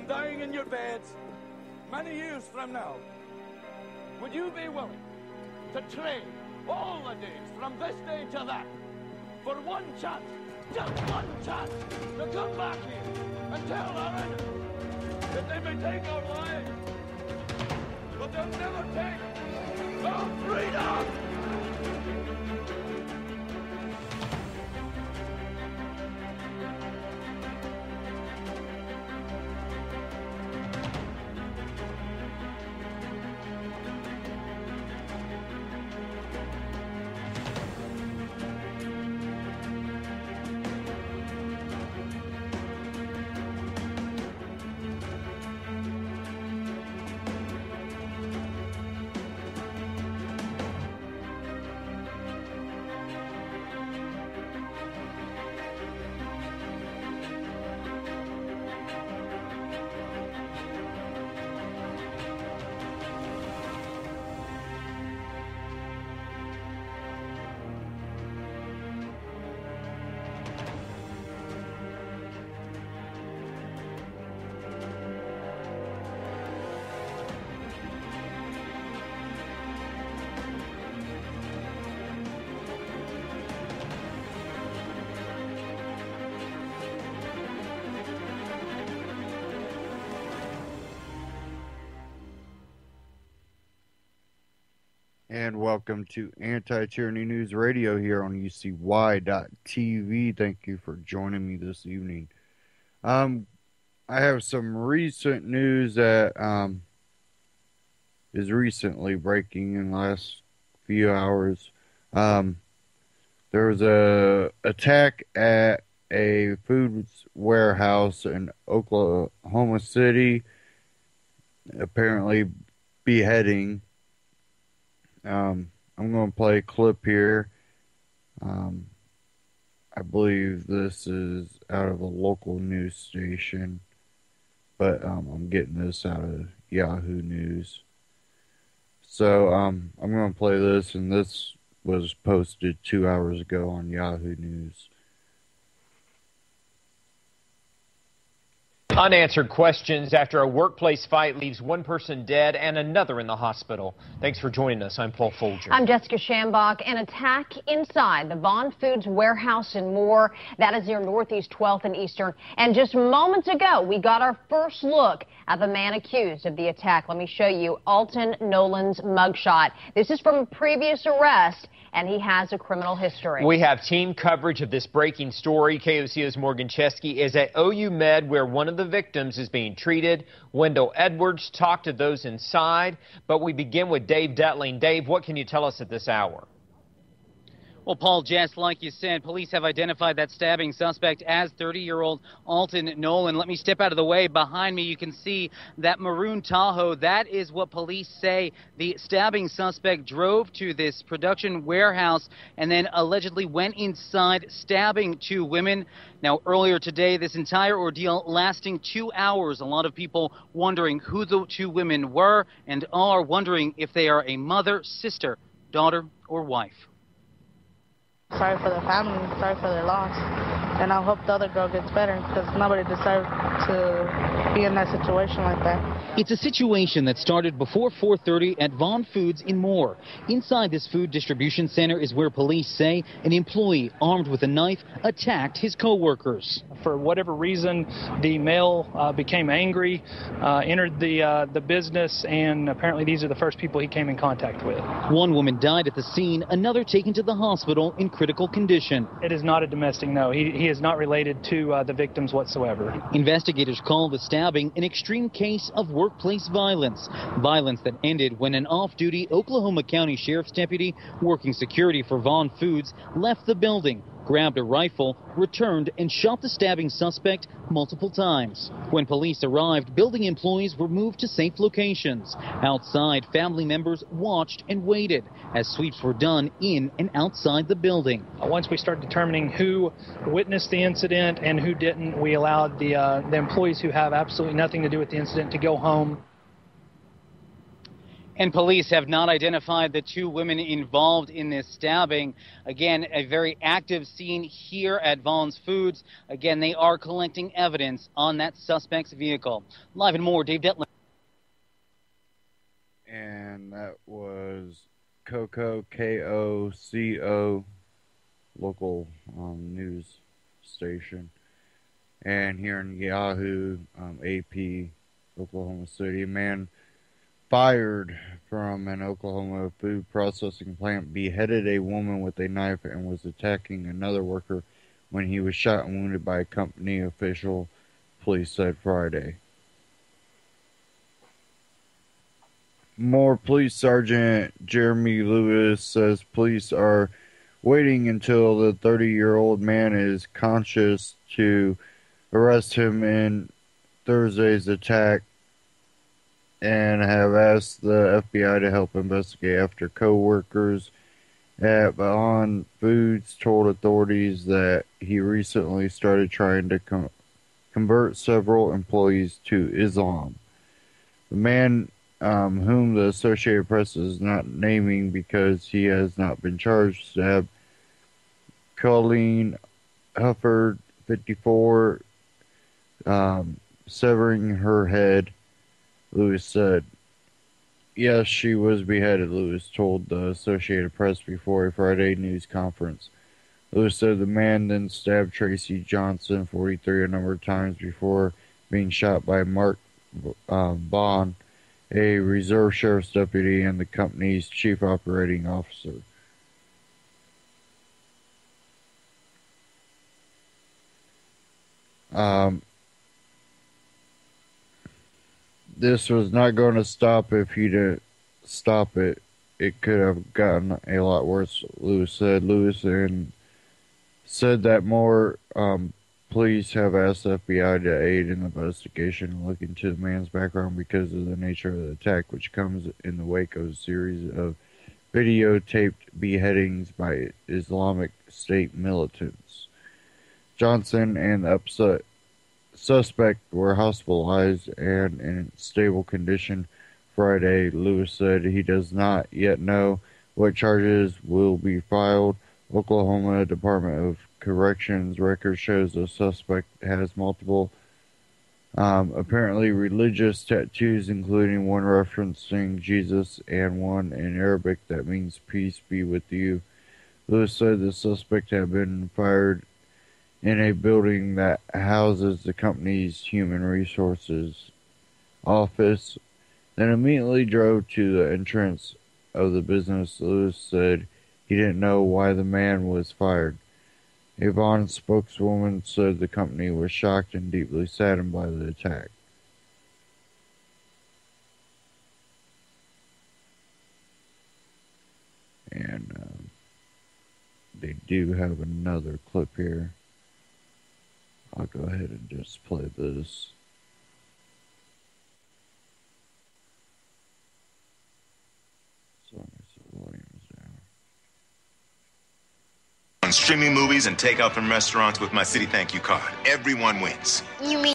and dying in your beds many years from now, would you be willing to trade all the days from this day to that for one chance, just one chance, to come back here and tell our enemies that they may take our lives, but they'll never take our freedom? And welcome to Anti-Tyranny News Radio here on UCY.TV. Thank you for joining me this evening. I have some recent news that is recently breaking in the last few hours. There was a attack at a food warehouse in Oklahoma City, apparently beheading. I'm going to play a clip here. I believe this is out of a local news station, but I'm getting this out of Yahoo News. So I'm going to play this, and this was posted 2 hours ago on Yahoo News. Unanswered questions after a workplace fight leaves one person dead and another in the hospital. Thanks for joining us. I'm Paul Folger. I'm Jessica Shambach. An attack inside the Vaughn Foods warehouse and more. That is near Northeast 12th and Eastern. And just moments ago, we got our first look at the man accused of the attack. Let me show you Alton Nolan's mugshot. This is from a previous arrest, and he has a criminal history. We have team coverage of this breaking story. KOCO's Morgan Chesky is at OU Med, where one of the victims is being treated. Wendell Edwards talked to those inside, but we begin with Dave Detling. Dave, what can you tell us at this hour? Well, Paul, Jess, like you said, police have identified that stabbing suspect as 30-year-old Alton Nolan. Let me step out of the way. Behind me, you can see that maroon Tahoe. That is what police say the stabbing suspect drove to this production warehouse and then allegedly went inside, stabbing two women. Now, earlier today, this entire ordeal lasting 2 hours. A lot of people wondering who the two women were and are wondering if they are a mother, sister, daughter, or wife. Sorry for their family, sorry for their loss, and I hope the other girl gets better because nobody deserved to be in that situation like that. It's a situation that started before 4:30 at Vaughn Foods in Moore. Inside this food distribution center is where police say an employee armed with a knife attacked his co-workers. For whatever reason, the male became angry, entered the business, and apparently these are the first people he came in contact with. One woman died at the scene, another taken to the hospital in critical condition. It is not a domestic, no. He is not related to the victims whatsoever. Investigators call the stabbing an extreme case of workplace violence. Violence that ended when an off-duty Oklahoma County Sheriff's deputy working security for Vaughn Foods left the building, grabbed a rifle, returned, and shot the stabbing suspect multiple times. When police arrived, building employees were moved to safe locations. Outside, family members watched and waited as sweeps were done in and outside the building. Once we started determining who witnessed the incident and who didn't, we allowed the employees who have absolutely nothing to do with the incident to go home. And police have not identified the two women involved in this stabbing. Again, a very active scene here at Vaughn's Foods. Again, they are collecting evidence on that suspect's vehicle. Live and more, Dave Detler. And that was Coco, K-O-C-O, local news station. And here in Yahoo, AP, Oklahoma City, a man fired from an Oklahoma food processing plant beheaded a woman with a knife and was attacking another worker when he was shot and wounded by a company official, police said Friday. More Police Sergeant Jeremy Lewis says police are waiting until the 30-year-old man is conscious to arrest him in Thursday's attack and have asked the FBI to help investigate after co-workers at Vaughn's Foods told authorities that he recently started trying to convert several employees to Islam. The man, whom the Associated Press is not naming because he has not been charged, stabbed Colleen Hufford, 54, severing her head. Lewis said, yes, she was beheaded, Lewis told the Associated Press before a Friday news conference. Lewis said the man then stabbed Tracy Johnson, 43, a number of times before being shot by Mark Vaughn, a reserve sheriff's deputy and the company's chief operating officer. This was not going to stop if he didn't stop it. It could have gotten a lot worse, Lewis said. Lewis and said that more police have asked the FBI to aid in the investigation and look into the man's background because of the nature of the attack, which comes in the wake of a series of videotaped beheadings by Islamic State militants. Johnson and the suspect were hospitalized and in stable condition Friday. Lewis said he does not yet know what charges will be filed. Oklahoma Department of Corrections record shows the suspect has multiple apparently religious tattoos, including one referencing Jesus and one in Arabic that means peace be with you. Lewis said the suspect had been fired in a building that houses the company's human resources office, then immediately drove to the entrance of the business. Lewis said he didn't know why the man was fired. A Vaughn spokeswoman said the company was shocked and deeply saddened by the attack. And they do have another clip here. I'll go ahead and just play this. Sorry, so the volume is down. On streaming movies and takeout from restaurants with my City Thank You card. Everyone wins. You mean?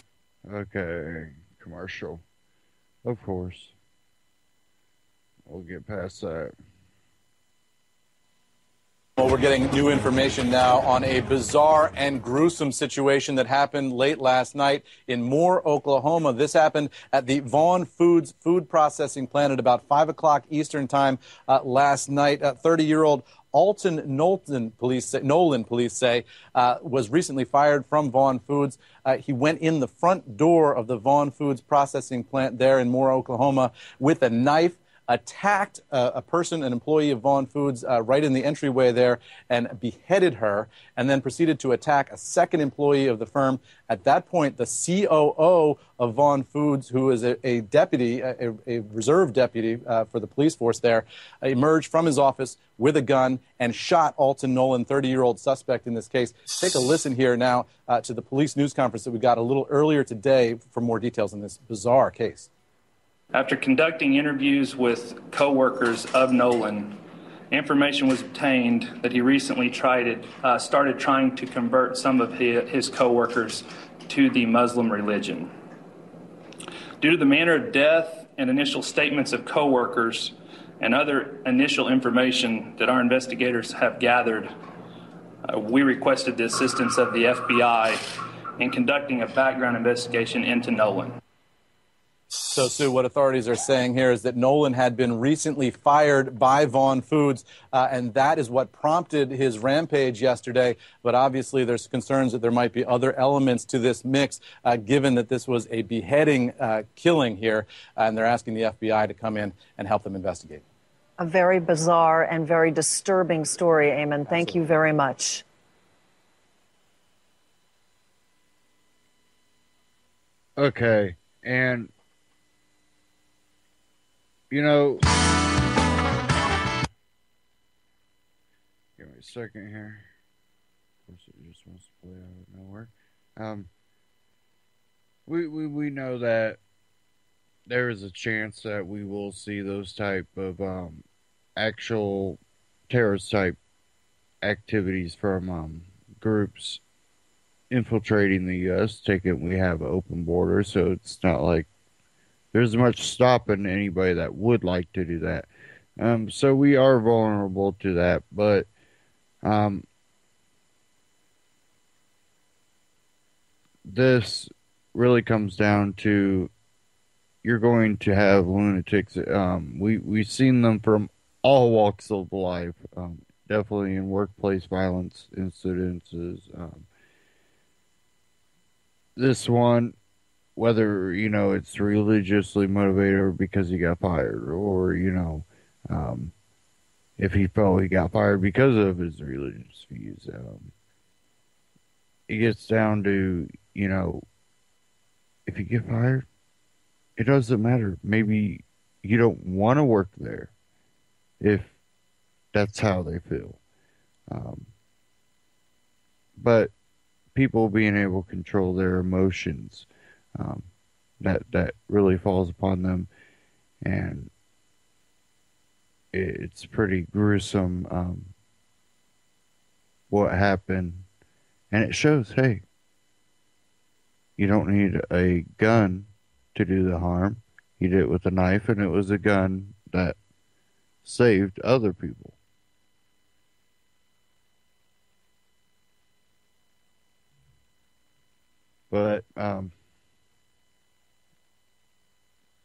Okay, commercial. Of course. We'll get past that. Well, we're getting new information now on a bizarre and gruesome situation that happened late last night in Moore, Oklahoma. This happened at the Vaughn Foods food processing plant at about 5 o'clock Eastern time last night. 30-year-old Alton Nolan, police say, was recently fired from Vaughn Foods. He went in the front door of the Vaughn Foods processing plant there in Moore, Oklahoma, with a knife, attacked a person, an employee of Vaughn Foods, right in the entryway there, and beheaded her, and then proceeded to attack a second employee of the firm. At that point, the COO of Vaughn Foods, who is a deputy, a reserve deputy for the police force there, emerged from his office with a gun and shot Alton Nolan, 30-year-old suspect in this case. Take a listen here now to the police news conference that we got a little earlier today for more details on this bizarre case. After conducting interviews with co-workers of Nolan, information was obtained that he recently started trying to convert some of his co-workers to the Muslim religion. Due to the manner of death and initial statements of coworkers and other initial information that our investigators have gathered, we requested the assistance of the FBI in conducting a background investigation into Nolan. So, Sue, what authorities are saying here is that Nolan had been recently fired by Vaughn Foods, and that is what prompted his rampage yesterday. But obviously, there's concerns that there might be other elements to this mix, given that this was a beheading killing here, and they're asking the FBI to come in and help them investigate. A very bizarre and very disturbing story, Eamon. Thank you very much. Okay, and you know, give me a second here. Of course, it just wants to play out of nowhere. We know that there is a chance that we will see those type of actual terrorist type activities from groups infiltrating the U.S. We have open borders, so it's not like there's much stopping anybody that would like to do that. So we are vulnerable to that, but this really comes down to you're going to have lunatics. We've seen them from all walks of life, definitely in workplace violence incidences. This one, whether, it's religiously motivated or because he got fired, or, if he felt he got fired because of his religious views. It gets down to, if you get fired, it doesn't matter. Maybe you don't want to work there if that's how they feel. But people being able to control their emotions, that really falls upon them, and it's pretty gruesome what happened, and it shows, hey, you don't need a gun to do the harm. He did it with a knife, and it was a gun that saved other people. But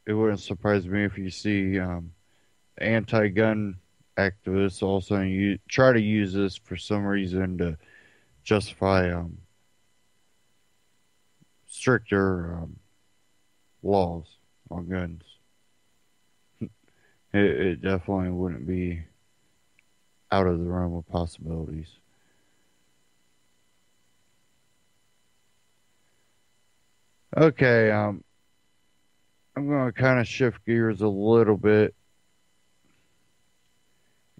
it wouldn't surprise me if you see anti-gun activists also try to use this for some reason to justify stricter laws on guns. It definitely wouldn't be out of the realm of possibilities. Okay, I'm going to kind of shift gears a little bit,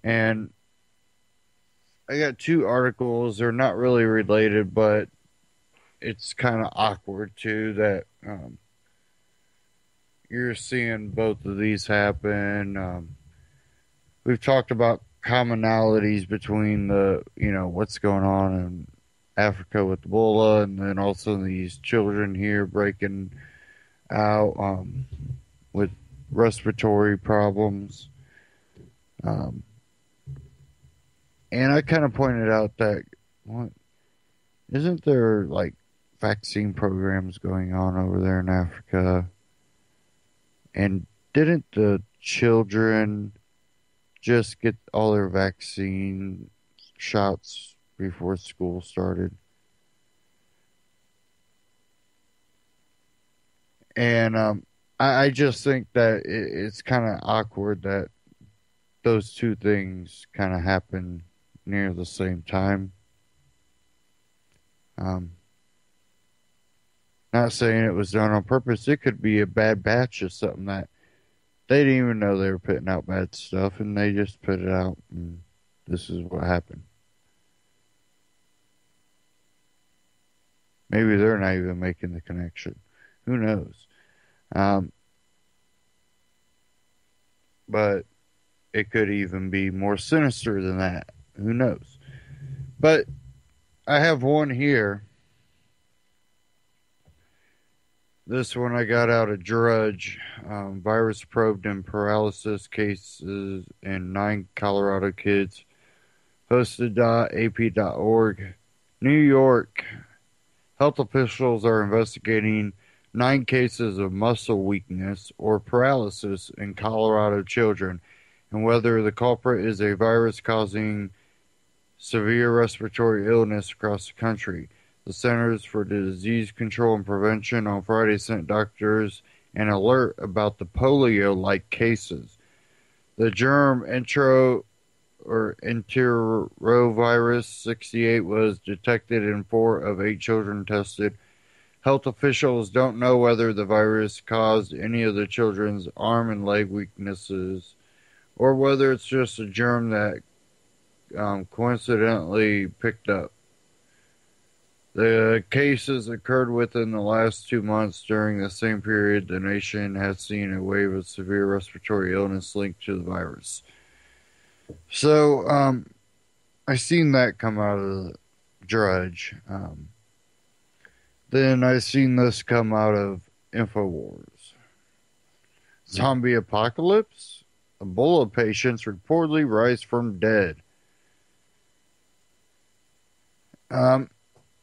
and I got two articles. They're not really related, but it's kind of awkward too that you're seeing both of these happen. We've talked about commonalities between what's going on in Africa with Ebola, and then also these children here breaking out with respiratory problems. And I kind of pointed out that, isn't there like vaccine programs going on over there in Africa? And didn't the children just get all their vaccine shots before school started? And I just think that it's kind of awkward that those two things kind of happen near the same time. Not saying it was done on purpose. It could be a bad batch of something that they didn't even know they were putting out bad stuff, and they just put it out, and this is what happened. Maybe they're not even making the connection. Who knows? But it could even be more sinister than that. Who knows? But I have one here. This one I got out of Drudge. Virus probed in paralysis cases in 9 Colorado kids. Posted.ap.org. New York. Health officials are investigating 9 cases of muscle weakness or paralysis in Colorado children and whether the culprit is a virus causing severe respiratory illness across the country. The Centers for Disease Control and Prevention on Friday sent doctors an alert about the polio-like cases. The germ enterovirus 68 was detected in 4 of 8 children tested. Health officials don't know whether the virus caused any of the children's arm and leg weaknesses or whether it's just a germ that coincidentally picked up. The cases occurred within the last 2 months. During the same period, the nation has seen a wave of severe respiratory illness linked to the virus. So, I seen that come out of the Drudge. Then I seen this come out of InfoWars. Zombie apocalypse? Ebola patients reportedly rise from dead.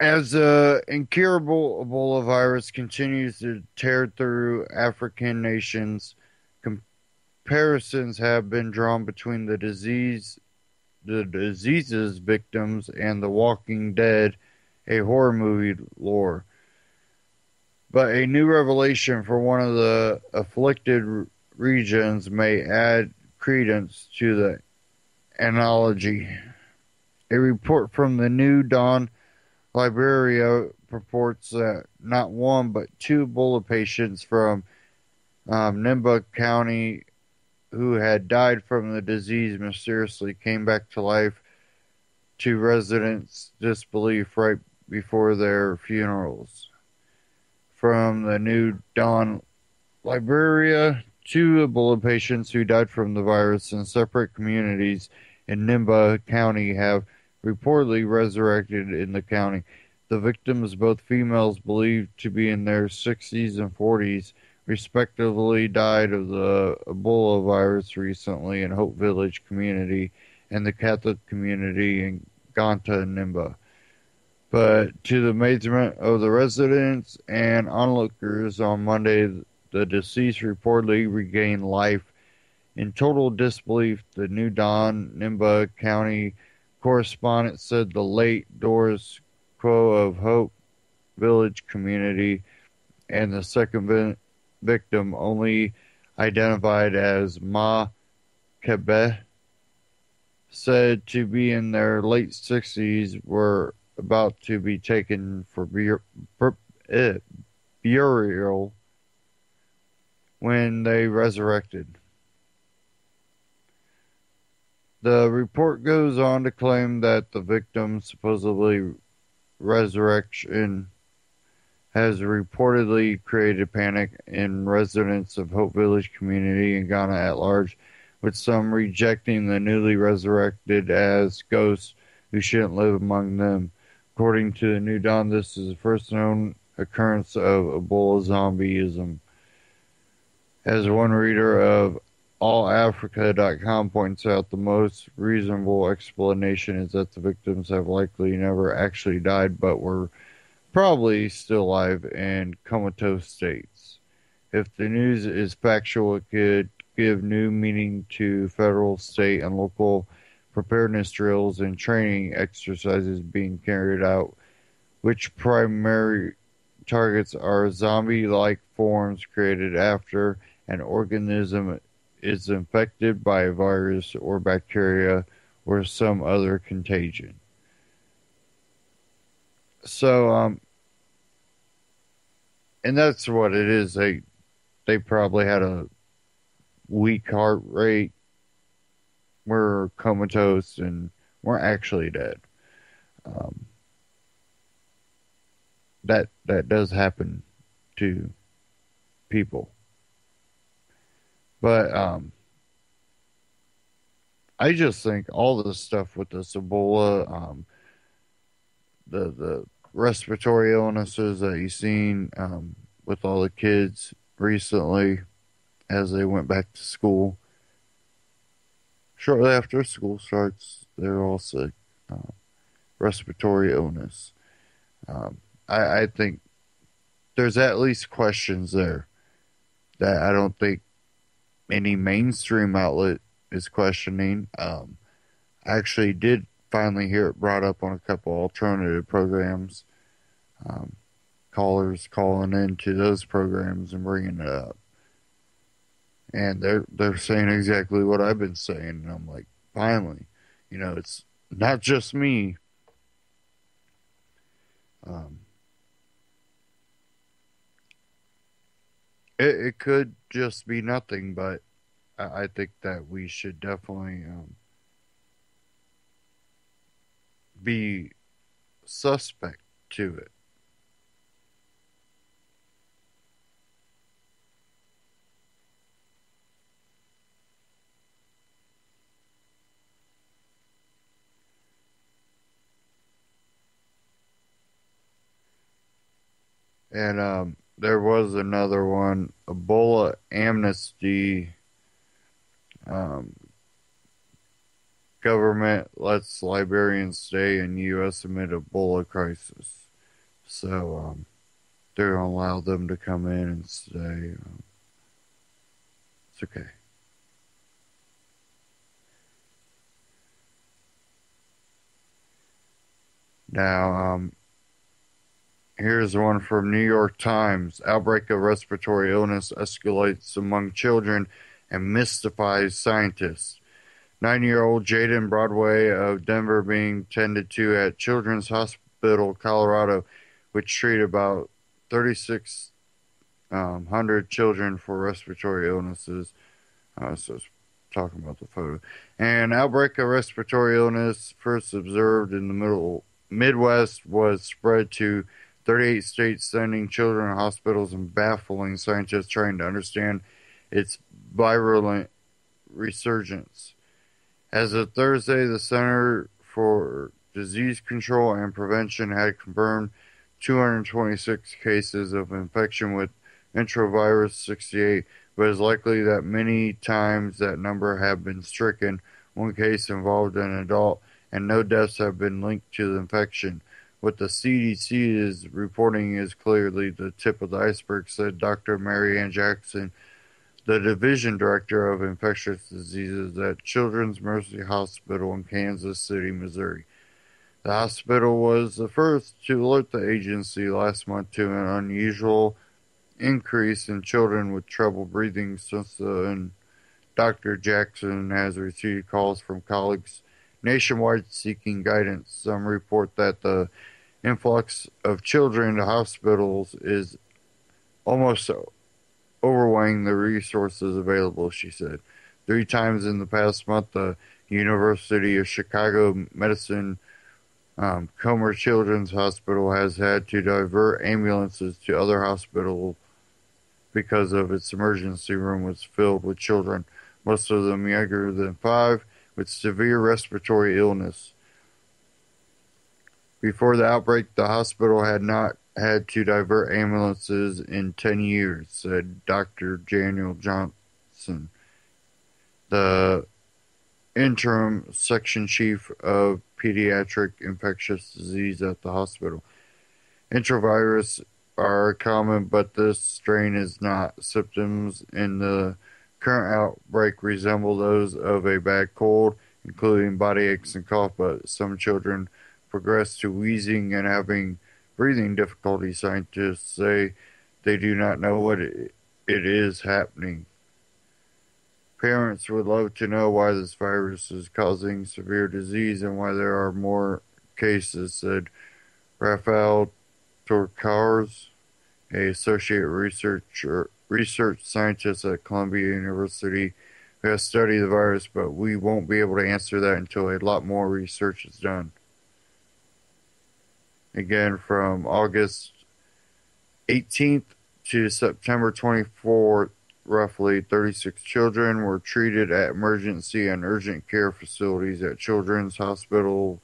As the incurable Ebola virus continues to tear through African nations, comparisons have been drawn between the disease's victims and The Walking Dead, a horror movie lore. But a new revelation for one of the afflicted regions may add credence to the analogy. A report from the New Dawn Liberia purports that not one but 2 Ebola patients from Nimba County who had died from the disease mysteriously came back to life, to residents' disbelief right before their funerals. From the New Dawn Liberia, 2 Ebola patients who died from the virus in separate communities in Nimba County have reportedly resurrected in the county. The victims, both females believed to be in their 60s and 40s, respectively died of the Ebola virus recently in Hope Village community and the Catholic community in Ganta and Nimba. But to the amazement of the residents and onlookers on Monday, the deceased reportedly regained life. In total disbelief, the New Dawn Nimba County correspondent said the late Doris Quo of Hope Village community and the second victim, only identified as Ma Kebe, said to be in their late 60s, were about to be taken for burial when they resurrected. The report goes on to claim that the victim's supposedly resurrection has reportedly created panic in residents of Hope Village community and Ghana at large, with some rejecting the newly resurrected as ghosts who shouldn't live among them. According to the New Dawn, this is the first known occurrence of Ebola zombieism. As one reader of allafrica.com points out, the most reasonable explanation is that the victims have likely never actually died but were probably still alive in comatose states. If the news is factual, it could give new meaning to federal, state, and local preparedness drills and training exercises being carried out, which primary targets are zombie-like forms created after an organism is infected by a virus or bacteria or some other contagion. So, and that's what it is. They probably had a weak heart rate, were comatose, and weren't actually dead. That does happen to people. But I just think all this stuff with this Ebola, the respiratory illnesses that you've seen with all the kids recently as they went back to school. Shortly after school starts, they're all sick. Respiratory illness. I think there's at least questions there that I don't think any mainstream outlet is questioning. I actually did finally hear it brought up on a couple alternative programs. Callers calling into those programs and bringing it up. And they're saying exactly what I've been saying. And I'm like, finally, it's not just me. It could just be nothing, but I think that we should definitely be suspect to it. And there was another one, Ebola amnesty. Government lets Liberians stay in U.S. amid Ebola crisis. So they're going to allow them to come in and stay. It's okay. Now, here's one from New York Times. Outbreak of respiratory illness escalates among children and mystifies scientists. 9-year-old Jaden Broadway of Denver being tended to at Children's Hospital, Colorado, which treat about 3,600 children for respiratory illnesses. So it's talking about the photo. An outbreak of respiratory illness first observed in the Midwest was spread to 38 states, sending children to hospitals and baffling scientists trying to understand its virulent resurgence. As of Thursday, the Center for Disease Control and Prevention had confirmed 226 cases of infection with enterovirus 68, but it's likely that many times that number have been stricken. One case involved an adult, and no deaths have been linked to the infection. What the CDC is reporting is clearly the tip of the iceberg, said Dr. Mary Ann Jackson, the Division Director of Infectious Diseases at Children's Mercy Hospital in Kansas City, Missouri. The hospital was the first to alert the agency last month to an unusual increase in children with trouble breathing since then. Dr. Jackson has received calls from colleagues nationwide seeking guidance. Some report that the influx of children to hospitals is almost overwhelming the resources available, she said. 3 times in the past month, the University of Chicago Medicine Comer Children's Hospital has had to divert ambulances to other hospitals because of its emergency room was filled with children, most of them younger than 5, with severe respiratory illness. Before the outbreak, the hospital had not had to divert ambulances in 10 years, said Dr. Daniel Johnson, the interim section chief of pediatric infectious disease at the hospital. Enterovirus are common, but this strain is not. Symptoms in the current outbreak resemble those of a bad cold, including body aches and cough, but some children progress to wheezing and having breathing difficulty. Scientists say they do not know what it is happening. Parents would love to know why this virus is causing severe disease and why there are more cases, said Rafael Torcars, an associate research scientist at Columbia University who has studied the virus, but we won't be able to answer that until a lot more research is done. Again, from August 18th to September 24th, roughly 36 children were treated at emergency and urgent care facilities at Children's Hospital,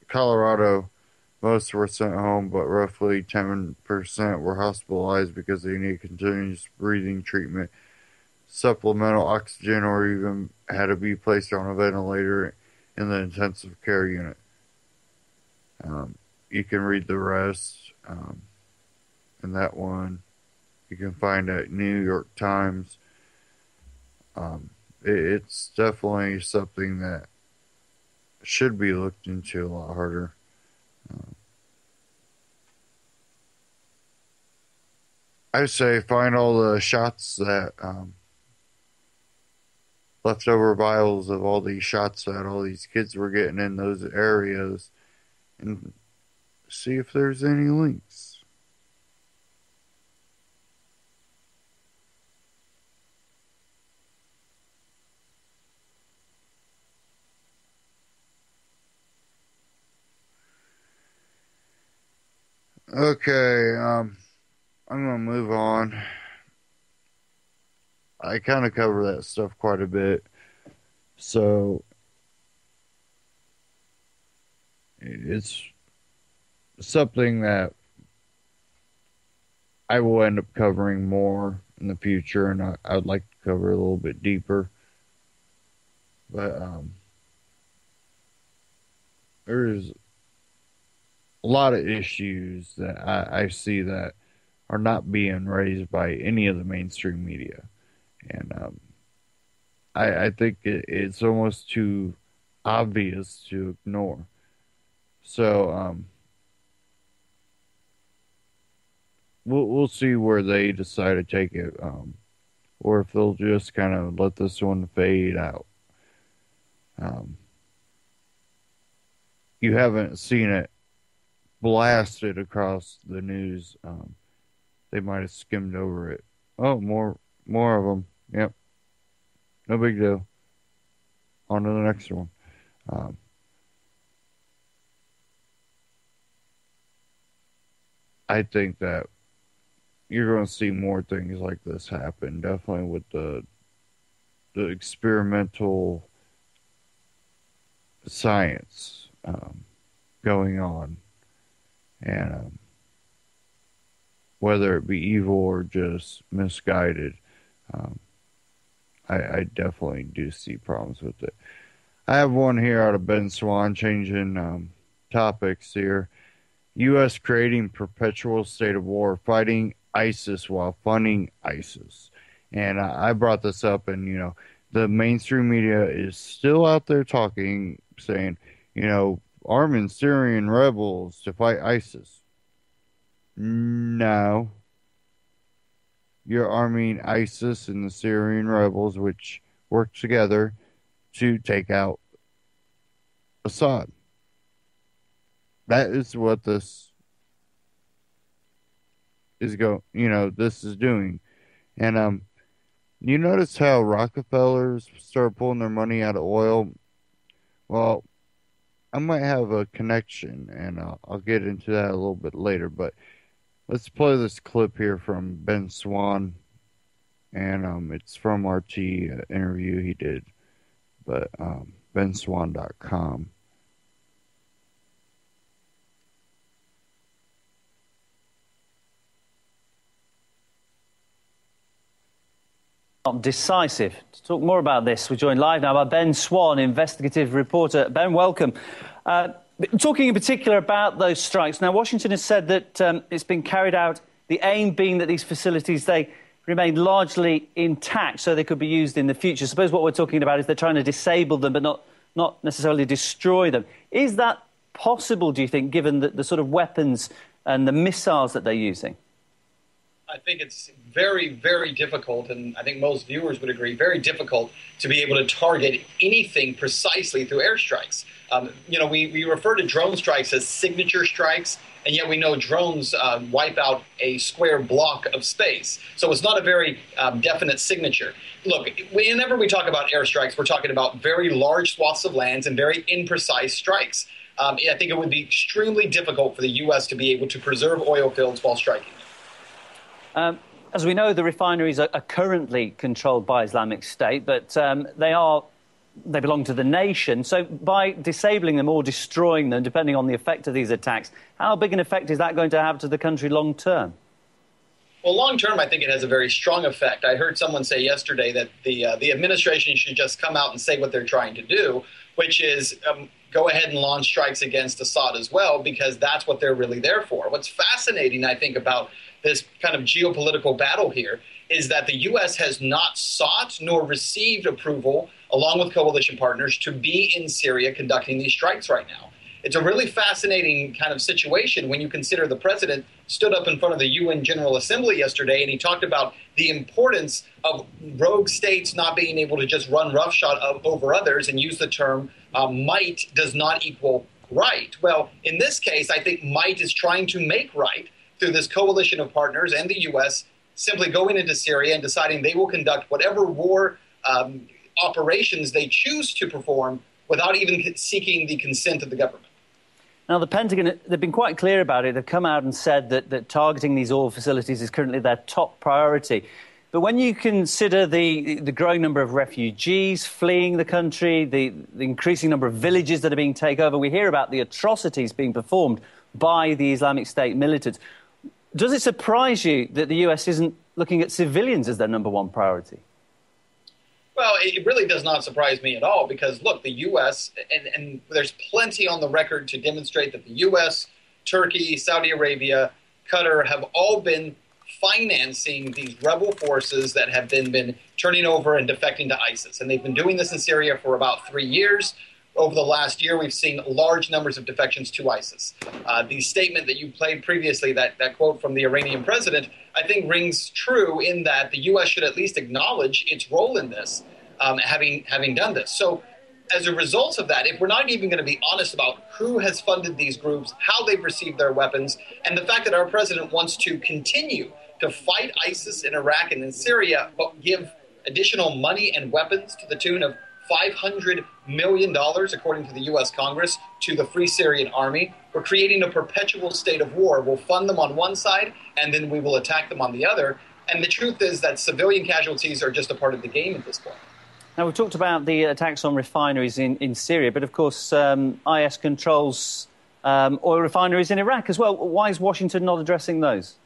Colorado. Most were sent home, but roughly 10% were hospitalized because they needed continuous breathing treatment, supplemental oxygen, or even had to be placed on a ventilator in the intensive care unit. You can read the rest in that one. You can find at New York Times. It's definitely something that should be looked into a lot harder. I say find all the shots that leftover vials of all these shots that all these kids were getting in those areas and see if there's any links. Okay, I'm gonna move on. I kind of cover that stuff quite a bit, so it's something that I will end up covering more in the future, and I'd like to cover a little bit deeper. But there's a lot of issues that I see that are not being raised by any of the mainstream media. And I think it's almost too obvious to ignore. So we'll see where they decide to take it, or if they'll just kind of let this one fade out. You haven't seen it blasted across the news. They might have skimmed over it. Oh, more of them. Yep. No big deal. On to the next one. I think that you're going to see more things like this happen. Definitely with the experimental science going on, and whether it be evil or just misguided, I definitely do see problems with it. I have one here out of Ben Swan, changing topics here. U.S. creating perpetual state of war, fighting ISIS while funding ISIS. And I brought this up, and, the mainstream media is still out there talking, saying, arming Syrian rebels to fight ISIS. No. You're arming ISIS and the Syrian rebels, which work together to take out Assad. That is what this is this is doing. And you notice how Rockefellers start pulling their money out of oil? Well, I might have a connection, and I'll get into that a little bit later, but let's play this clip here from Ben Swan, and it's from RT interview he did, but benswan.com. Decisive. To talk more about this, we're joined live now by Ben Swan, investigative reporter. Ben, welcome. Talking in particular about those strikes. Now, Washington has said that it's been carried out, the aim being that these facilities, they remain largely intact so they could be used in the future. I suppose what we're talking about is they're trying to disable them but not necessarily destroy them. Is that possible, do you think, given the sort of weapons and the missiles that they're using? I think it's very, very difficult, and I think most viewers would agree, very difficult to be able to target anything precisely through airstrikes. We refer to drone strikes as signature strikes, and yet we know drones wipe out a square block of space. So it's not a very definite signature. Look, whenever we talk about airstrikes, we're talking about very large swaths of lands and very imprecise strikes. I think it would be extremely difficult for the U.S. to be able to preserve oil fields while striking. As we know, the refineries are currently controlled by Islamic State, but they are they belong to the nation. So by disabling them or destroying them, depending on the effect of these attacks, how big an effect is that going to have to the country long term? Well, long term, I think it has a very strong effect. I heard someone say yesterday that the administration should just come out and say what they're trying to do, which is go ahead and launch strikes against Assad as well, because that's what they're really there for. What's fascinating, I think, about this kind of geopolitical battle here is that the U.S. has not sought nor received approval, along with coalition partners, to be in Syria conducting these strikes right now. It's a really fascinating kind of situation when you consider the president stood up in front of the UN General Assembly yesterday and he talked about the importance of rogue states not being able to just run roughshod over others and use the term might does not equal right. Well, in this case, I think might is trying to make right through this coalition of partners and the U.S. simply going into Syria and deciding they will conduct whatever war operations they choose to perform without even seeking the consent of the government. Now, the Pentagon, they've been quite clear about it. They've come out and said that targeting these oil facilities is currently their top priority. But when you consider the growing number of refugees fleeing the country, the increasing number of villages that are being taken over, we hear about the atrocities being performed by the Islamic State militants. Does it surprise you that the US isn't looking at civilians as their number one priority? Well, it really does not surprise me at all because, look, the U.S., and there's plenty on the record to demonstrate that the U.S., Turkey, Saudi Arabia, Qatar have all been financing these rebel forces that have been turning over and defecting to ISIS. And they've been doing this in Syria for about 3 years. Over the last year, we've seen large numbers of defections to ISIS. The statement that you played previously, that quote from the Iranian president, I think rings true in that the U.S. should at least acknowledge its role in this, having done this. So as a result of that, if we're not even going to be honest about who has funded these groups, how they've received their weapons, and the fact that our president wants to continue to fight ISIS in Iraq and in Syria, but give additional money and weapons to the tune of $500 million, according to the U.S. Congress, to the Free Syrian Army. We're creating a perpetual state of war. We'll fund them on one side, and then we will attack them on the other. And the truth is that civilian casualties are just a part of the game at this point. Now, we've talked about the attacks on refineries in Syria, but of course IS controls oil refineries in Iraq as well. Why is Washington not addressing those?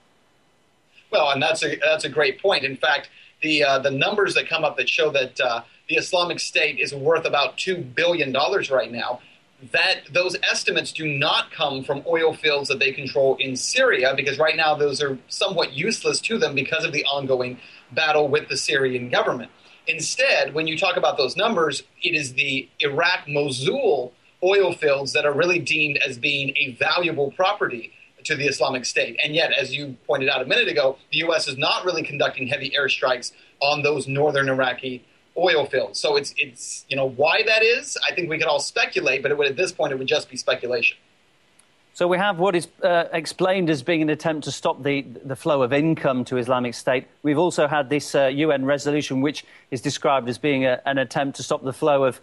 Well, and that's a great point. In fact, the numbers that come up that show that the Islamic State is worth about $2 billion right now, that those estimates do not come from oil fields that they control in Syria, because right now those are somewhat useless to them because of the ongoing battle with the Syrian government. Instead, when you talk about those numbers, it is the Iraq-Mosul oil fields that are really deemed as being a valuable property to the Islamic State. And yet, as you pointed out a minute ago, the U.S. is not really conducting heavy airstrikes on those northern Iraqi oil fields. So it's why that is, I think we could all speculate, but at this point it would just be speculation. So we have what is explained as being an attempt to stop the flow of income to Islamic State. We've also had this UN resolution which is described as being an attempt to stop the flow of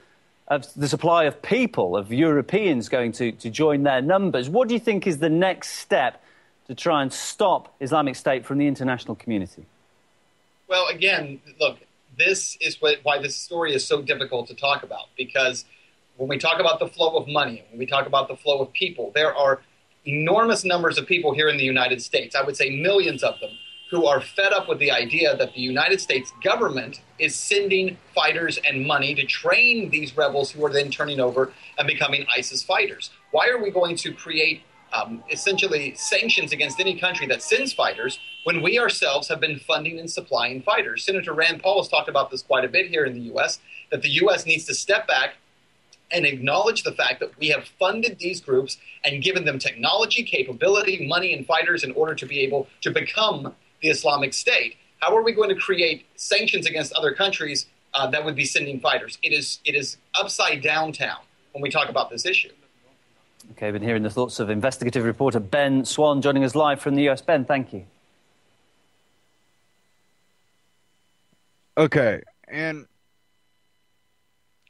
the supply of people, of Europeans going to join their numbers. What do you think is the next step to try and stop Islamic State from the international community? Well, again, look, this is why this story is so difficult to talk about, because when we talk about the flow of money, when we talk about the flow of people, there are enormous numbers of people here in the United States, I would say millions of them, who are fed up with the idea that the United States government is sending fighters and money to train these rebels who are then turning over and becoming ISIS fighters. Why are we going to create essentially sanctions against any country that sends fighters when we ourselves have been funding and supplying fighters? Senator Rand Paul has talked about this quite a bit here in the U.S., that the U.S. needs to step back and acknowledge the fact that we have funded these groups and given them technology, capability, money, and fighters in order to be able to become the Islamic State. How are we going to create sanctions against other countries that would be sending fighters? It is upside down town when we talk about this issue. OK, been hearing the thoughts of investigative reporter Ben Swan joining us live from the US. Ben, thank you. OK, and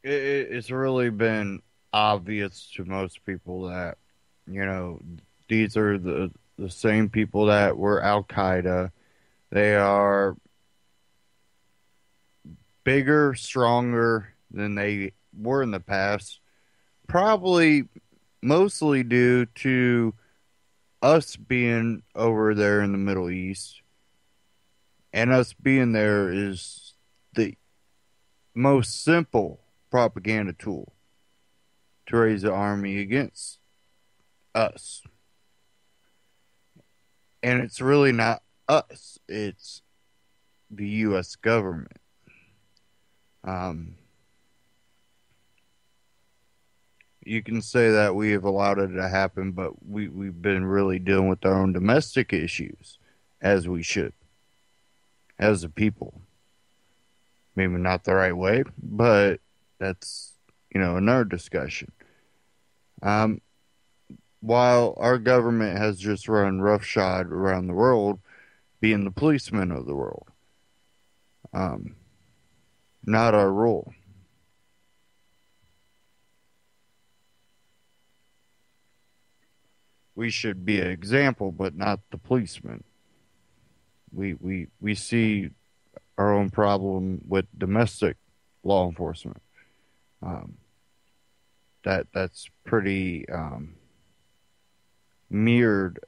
it's really been obvious to most people that, these are the same people that were Al-Qaeda. They are bigger, stronger than they were in the past, probably mostly due to us being over there in the Middle East, and us being there is the most simple propaganda tool to raise the army against us. And it's really not us, it's the U.S. government. You can say that we have allowed it to happen, but we've been really dealing with our own domestic issues, as we should, as a people. Maybe not the right way, but that's, another discussion. While our government has just run roughshod around the world, being the policemen of the world. Not our role. We should be an example, but not the policemen. We see our own problem with domestic law enforcement. That's pretty mirrored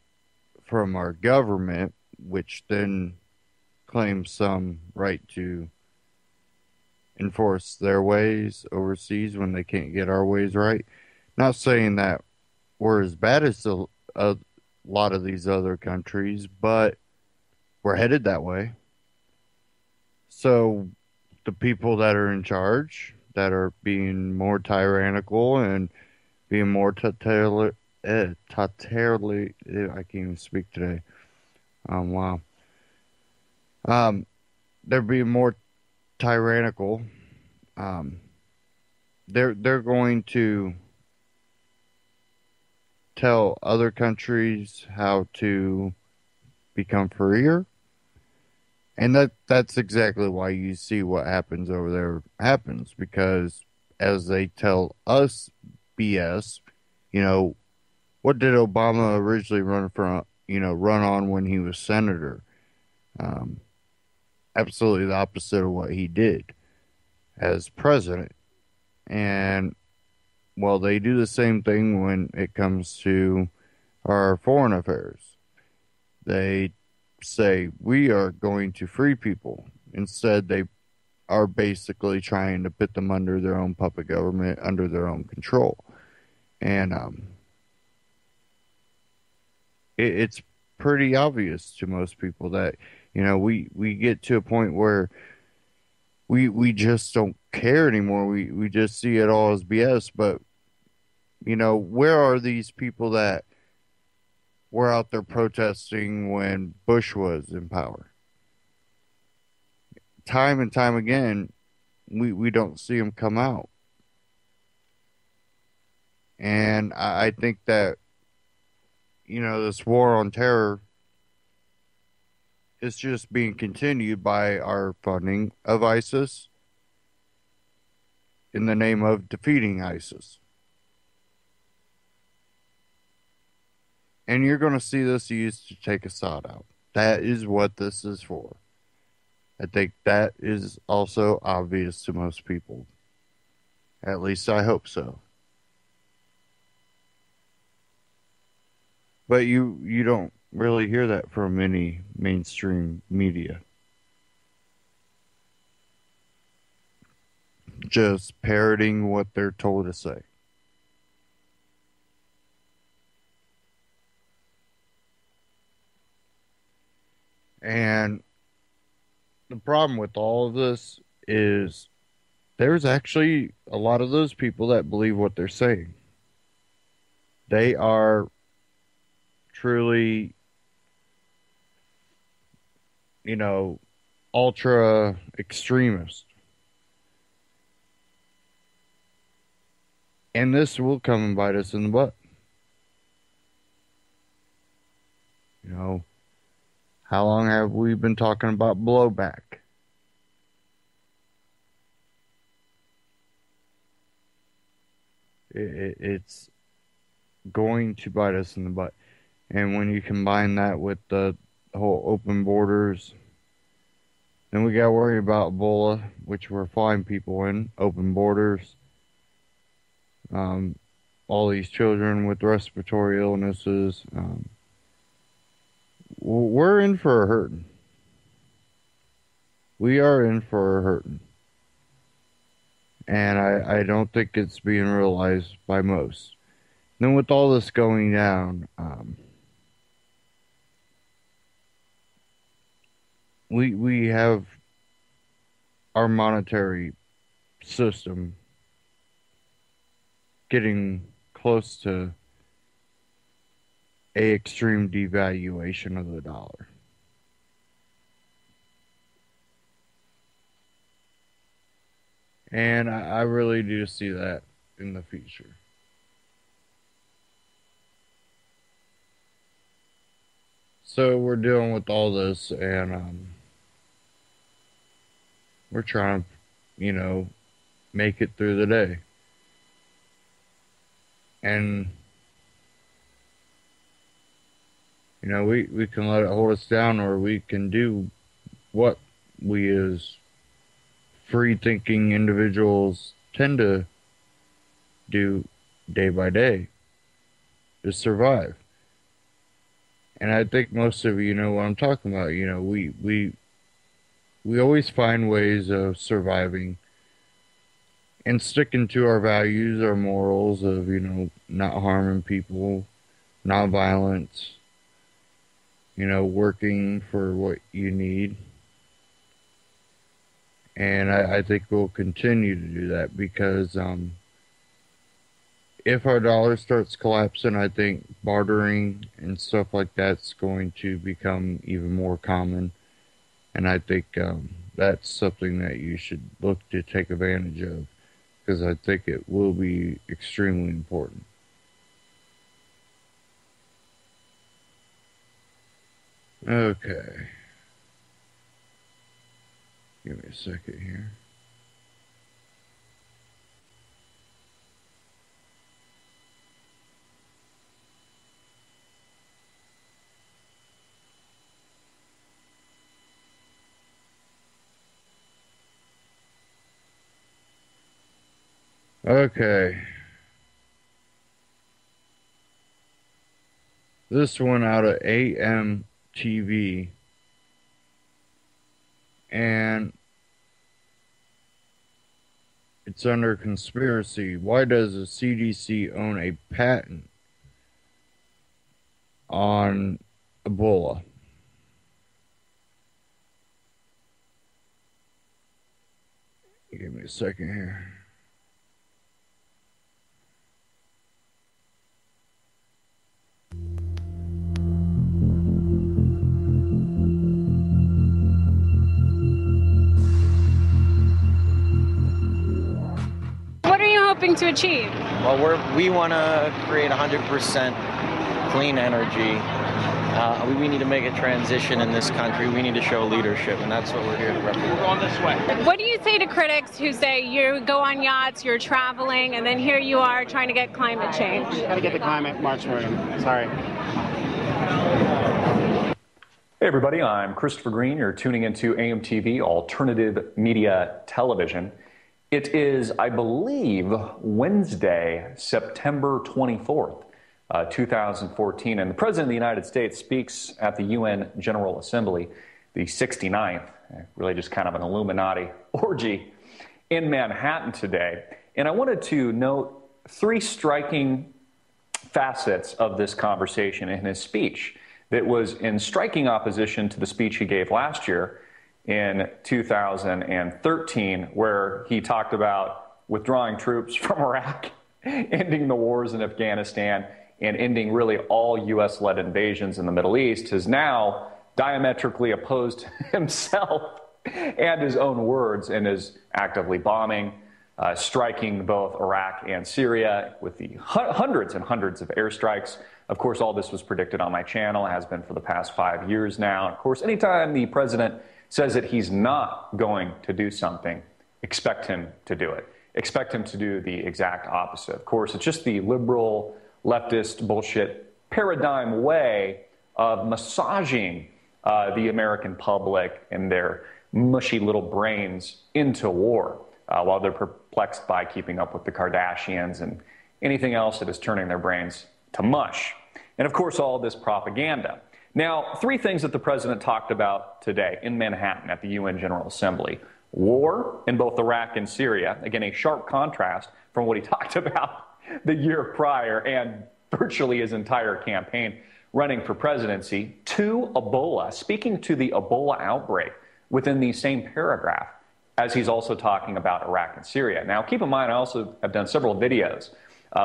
from our government, which then claims some right to enforce their ways overseas when they can't get our ways right. Not saying that we're as bad as a lot of these other countries, but we're headed that way. So the people that are in charge, that are being more tyrannical and being more I can't even speak today. Wow. They're being more tyrannical. They're going to tell other countries how to become freer. And that's exactly why you see what happens over there happens, because as they tell us BS, what did Obama originally run on when he was senator? Absolutely the opposite of what he did as president. And they do the same thing when it comes to our foreign affairs. They say we are going to free people. Instead, they are basically trying to put them under their own puppet government, under their own control. And it's pretty obvious to most people that, we get to a point where we just don't care anymore. We just see it all as BS. But, where are these people that were out there protesting when Bush was in power? Time and time again, we don't see them come out. And I think that, this war on terror is just being continued by our funding of ISIS in the name of defeating ISIS. And you're going to see this used to take Assad out. That is what this is for. I think that is also obvious to most people. At least I hope so. But you don't really hear that from any mainstream media. Just parroting what they're told to say. And the problem with all of this is there's actually a lot of those people that believe what they're saying. They are truly, ultra extremist. And this will come and bite us in the butt. How long have we been talking about blowback? It's going to bite us in the butt. And when you combine that with the whole open borders, then we got to worry about Ebola, which we're flying people in, open borders, all these children with respiratory illnesses. We're in for a hurting. We are in for a hurting. And I don't think it's being realized by most. Then with all this going down, we have our monetary system getting close to a extreme devaluation of the dollar. And I really do see that in the future. So we're dealing with all this, and we're trying to, make it through the day. And, we can let it hold us down, or we can do what we as free-thinking individuals tend to do day by day, to survive. And I think most of you know what I'm talking about. We always find ways of surviving and sticking to our values, our morals of, not harming people, non-violence, working for what you need. And I think we'll continue to do that because if our dollar starts collapsing, I think bartering and stuff like that's going to become even more common. And I think that's something that you should look to take advantage of, because I think it will be extremely important. Okay. Give me a second here. Okay. This one out of AMTV. And it's under conspiracy. Why does the CDC own a patent on Ebola? Give me a second here. What are you hoping to achieve? Well, we want to create 100% clean energy. We need to make a transition in this country. We need to show leadership, and that's what we're here to represent. We're on this way. What do you say to critics who say you go on yachts, you're traveling, and then here you are trying to get climate change? Got to get the climate march moving. Sorry. Hey everybody, I'm Christopher Green. You're tuning into AMTV, Alternative Media Television. It is, I believe, Wednesday, September 24th, 2014, and the President of the United States speaks at the UN General Assembly, the 69th, really just kind of an Illuminati orgy in Manhattan today. And I wanted to note three striking facets of this conversation in his speech that was in striking opposition to the speech he gave last year in 2013, where he talked about withdrawing troops from Iraq, ending the wars in Afghanistan, and ending really all U.S.-led invasions in the Middle East, has now diametrically opposed himself and his own words and is actively bombing, striking both Iraq and Syria with the hundreds and hundreds of airstrikes. Of course, all this was predicted on my channel, has been for the past 5 years now. Of course, anytime the president says that he's not going to do something, expect him to do it. Expect him to do the exact opposite. Of course, it's just the liberal, leftist bullshit paradigm way of massaging the American public and their mushy little brains into war while they're perplexed by keeping up with the Kardashians and anything else that is turning their brains to mush. And of course, all of this propaganda. Now, three things that the president talked about today in Manhattan at the UN General Assembly. War in both Iraq and Syria. Again, a sharp contrast from what he talked about the year prior and virtually his entire campaign running for presidency. 2, Ebola, speaking to the Ebola outbreak within the same paragraph as he's also talking about Iraq and Syria. Now, keep in mind, I also have done several videos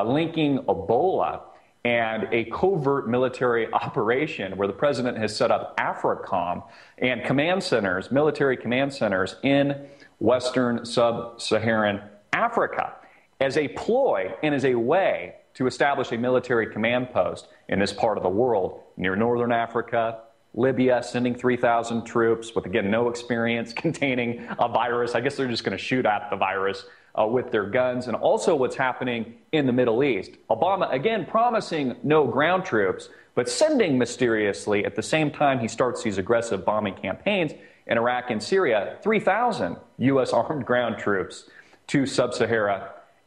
linking Ebola and a covert military operation where the president has set up AFRICOM and command centers, military command centers in Western Sub-Saharan Africa as a ploy and as a way to establish a military command post in this part of the world near northern Africa, Libya, sending 3,000 troops with, again, no experience containing a virus. I guess they're just going to shoot at the virus with their guns. And also what's happening in the Middle East. Obama, again, promising no ground troops, but sending mysteriously at the same time he starts these aggressive bombing campaigns in Iraq and Syria, 3,000 U.S. armed ground troops to Sub-Saharan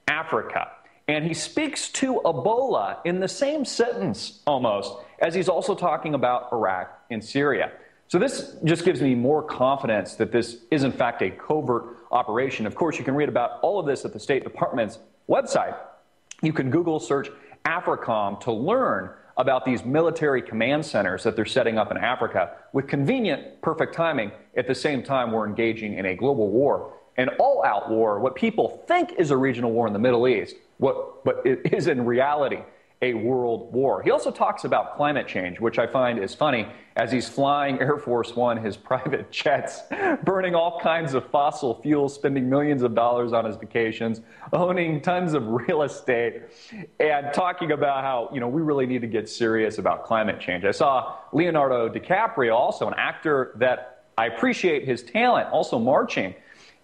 Africa. And he speaks to Ebola in the same sentence almost as he's also talking about Iraq and Syria. So this just gives me more confidence that this is in fact a covert operation. Of course, you can read about all of this at the State Department's website. You can Google search AFRICOM to learn about these military command centers that they're setting up in Africa with convenient, perfect timing. At the same time, we're engaging in a global war, an all-out war, what people think is a regional war in the Middle East, but it is in reality a world war. He also talks about climate change, which I find is funny, as he's flying Air Force One, his private jets, burning all kinds of fossil fuels, spending millions of dollars on his vacations, owning tons of real estate, and talking about how, we really need to get serious about climate change. I saw Leonardo DiCaprio, also an actor that I appreciate his talent, also marching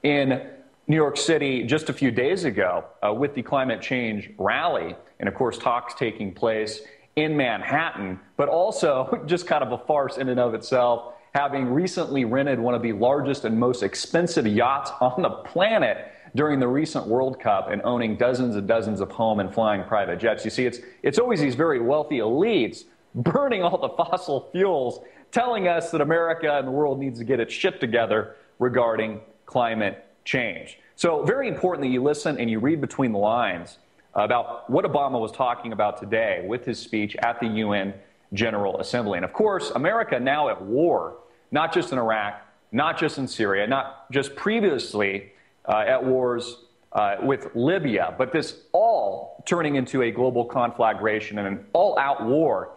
in New York City just a few days ago with the climate change rally, and of course talks taking place in Manhattan, but also just kind of a farce in and of itself, having recently rented one of the largest and most expensive yachts on the planet during the recent World Cup and owning dozens and dozens of home and flying private jets. You see, it's always these very wealthy elites burning all the fossil fuels, telling us that America and the world needs to get its shit together regarding climate change. So very important that you listen and you read between the lines about what Obama was talking about today with his speech at the UN General Assembly. And of course, America now at war, not just in Iraq, not just in Syria, not just previously at wars with Libya, but this all turning into a global conflagration and an all-out war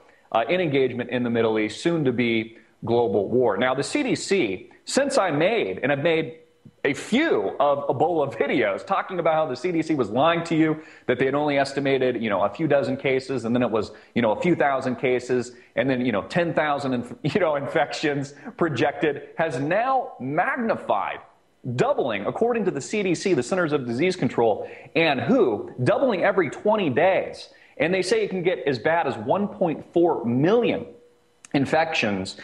in engagement in the Middle East, soon to be global war. Now, the CDC, since I made, and I've made a few of Ebola videos talking about how the CDC was lying to you, that they had only estimated, a few dozen cases, and then it was, a few thousand cases, and then, 10,000, infections projected, has now magnified, doubling, according to the CDC, the Centers of Disease Control, and WHO, doubling every 20 days. And they say it can get as bad as 1.4 million infections,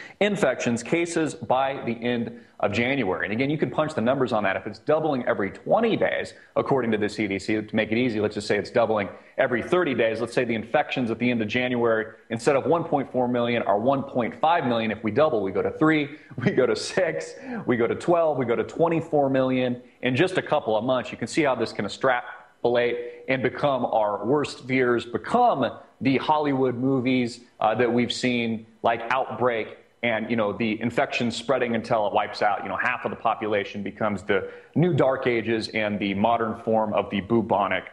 cases by the end of January. And again, you can punch the numbers on that. If it's doubling every 20 days, according to the CDC, to make it easy, let's just say it's doubling every 30 days. Let's say the infections at the end of January, instead of 1.4 million, are 1.5 million. If we double, we go to 3, we go to 6, we go to 12, we go to 24 million in just a couple of months. You can see how this can extrapolate and become our worst fears, become the Hollywood movies that we've seen, like Outbreak, and, the infection spreading until it wipes out, half of the population, becomes the new Dark Ages and the modern form of the bubonic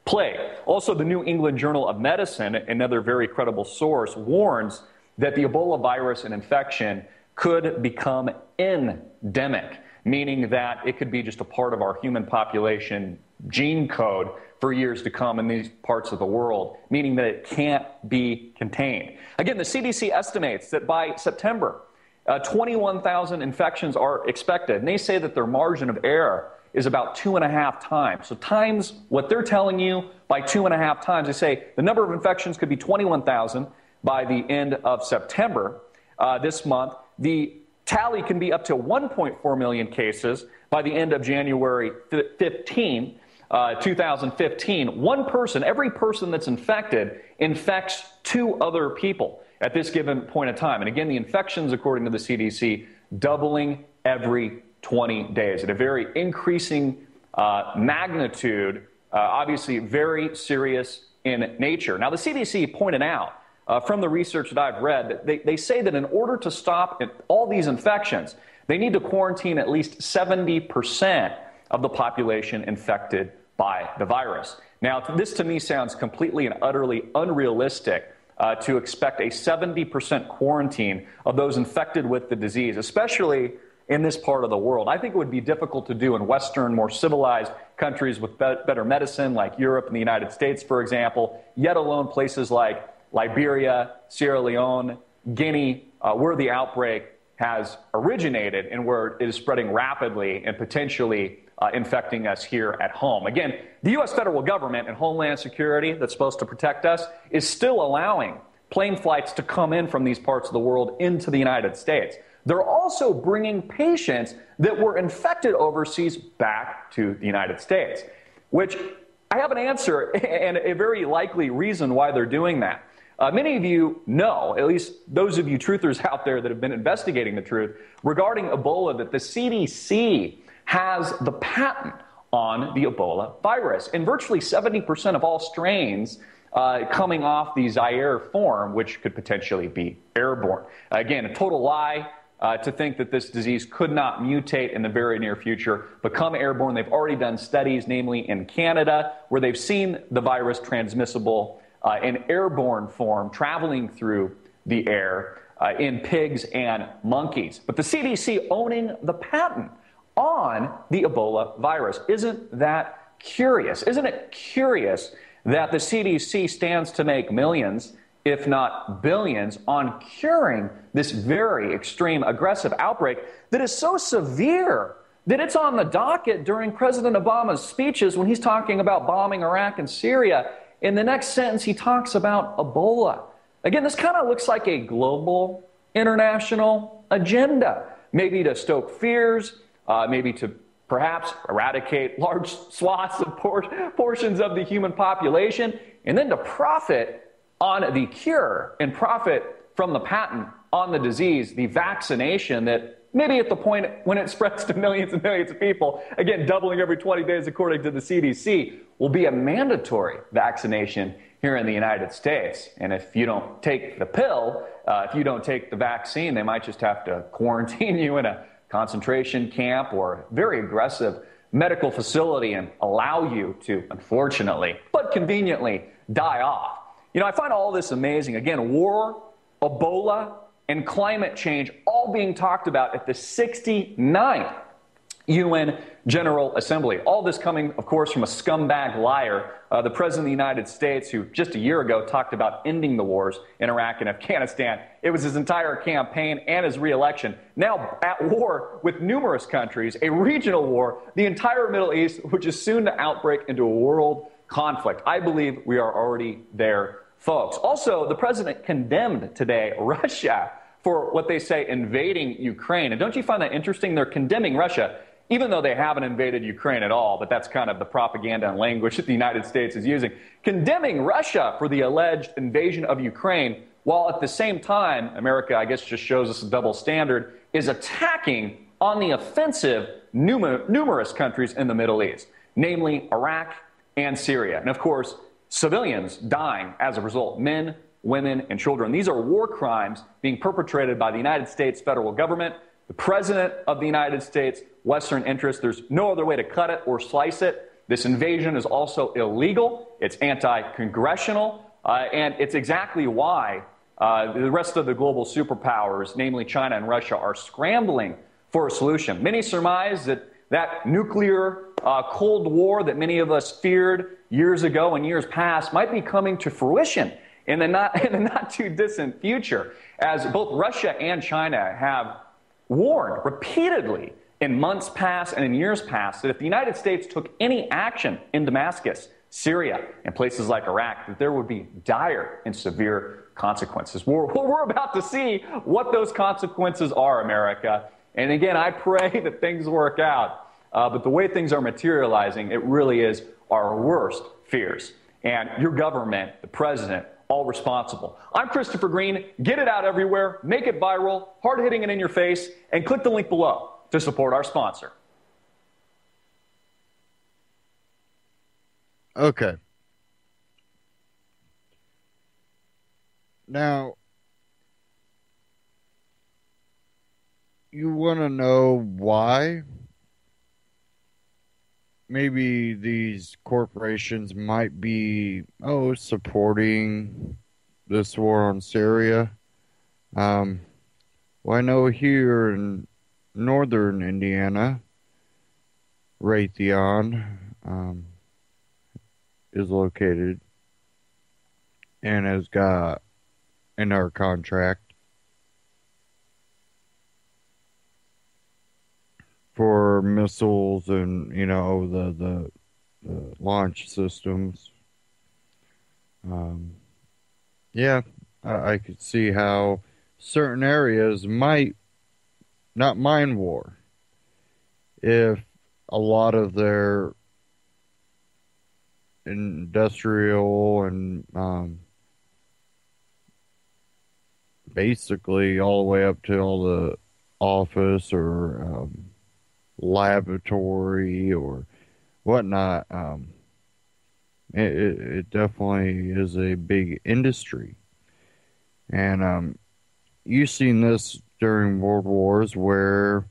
plague. Also, the New England Journal of Medicine, another very credible source, warns that the Ebola virus and infection could become endemic, meaning that it could be just a part of our human population gene code for years to come in these parts of the world, meaning that it can't be contained. Again, the CDC estimates that by September, 21,000 infections are expected, and they say that their margin of error is about 2.5 times. So times what they're telling you by 2.5 times. They say the number of infections could be 21,000 by the end of September this month. The tally can be up to 1.4 million cases by the end of January 15. 2015, one person, every person that's infected, infects 2 other people at this given point in time. And again, the infections, according to the CDC, doubling every 20 days at a very increasing magnitude, obviously very serious in nature. Now, the CDC pointed out from the research that I've read that they say that in order to stop all these infections, they need to quarantine at least 70% of the population infected by the virus. Now, this to me sounds completely and utterly unrealistic to expect a 70% quarantine of those infected with the disease, especially in this part of the world. I think it would be difficult to do in Western, more civilized countries with better medicine, like Europe and the United States, for example, yet alone places like Liberia, Sierra Leone, Guinea, where the outbreak has originated and where it is spreading rapidly and potentially infecting us here at home. Again, the U.S. federal government and Homeland Security that's supposed to protect us is still allowing plane flights to come in from these parts of the world into the United States. They're also bringing patients that were infected overseas back to the United States, which I have an answer and a very likely reason why they're doing that. Many of you know, at least those of you truthers out there that have been investigating the truth, regarding Ebola, that the CDC has the patent on the Ebola virus. And virtually 70% of all strains coming off the Zaire form, which could potentially be airborne. Again, a total lie to think that this disease could not mutate in the very near future, become airborne. They've already done studies, namely in Canada, where they've seen the virus transmissible in airborne form traveling through the air in pigs and monkeys. But the CDC owning the patent on the Ebola virus. Isn't that curious? Isn't it curious that the CDC stands to make millions, if not billions, on curing this very extreme, aggressive outbreak that is so severe that it's on the docket during President Obama's speeches when he's talking about bombing Iraq and Syria. In the next sentence, he talks about Ebola. Again, this kind of looks like a global, international agenda, maybe to stoke fears, maybe to perhaps eradicate large swaths of portions of the human population, and then to profit on the cure and profit from the patent on the disease, the vaccination that maybe at the point when it spreads to millions and millions of people, again, doubling every 20 days according to the CDC, will be a mandatory vaccination here in the United States. And if you don't take the pill, if you don't take the vaccine, they might just have to quarantine you in a concentration camp or very aggressive medical facility and allow you to, unfortunately, but conveniently, die off. You know, I find all this amazing. Again, war, Ebola, and climate change all being talked about at the 69th UN General Assembly. All this coming, of course, from a scumbag liar, the President of the United States, who just a year ago talked about ending the wars in Iraq and Afghanistan. It was his entire campaign and his re-election. Now at war with numerous countries, a regional war, the entire Middle East, which is soon to outbreak into a world conflict. I believe we are already there, folks. Also, the president condemned today Russia for what they say invading Ukraine. And don't you find that interesting? They're condemning Russia, even though they haven't invaded Ukraine at all, but that's kind of the propaganda and language that the United States is using. Condemning Russia for the alleged invasion of Ukraine, while at the same time, America, I guess, just shows us a double standard, is attacking on the offensive numerous countries in the Middle East, namely Iraq and Syria. And of course, civilians dying as a result, men, women, and children. These are war crimes being perpetrated by the United States federal government, the President of the United States, Western interests. There's no other way to cut it or slice it. This invasion is also illegal. It's anti-congressional. And it's exactly why the rest of the global superpowers, namely China and Russia, are scrambling for a solution. Many surmise that nuclear Cold War that many of us feared years ago and years past might be coming to fruition in the not too distant future, as both Russia and China have warned repeatedly in months past and in years past that if the United States took any action in Damascus, Syria, and places like Iraq, that there would be dire and severe consequences. We're about to see what those consequences are, America. And again, I pray that things work out But the way things are materializing, it really is our worst fears. And your government, the president, all responsible. I'm Christopher Green. Get it out everywhere, make it viral, hard-hitting and in your face, and click the link below to support our sponsor. Okay. Now, you want to know why maybe these corporations might be, supporting this war on Syria? Well, I know here in northern Indiana, Raytheon is located and has got in our contract for missiles and the launch systems. Yeah, I could see how certain areas might not mind war if a lot of their industrial and basically all the way up to all the office or laboratory or whatnot. It definitely is a big industry. And you've seen this during World Wars where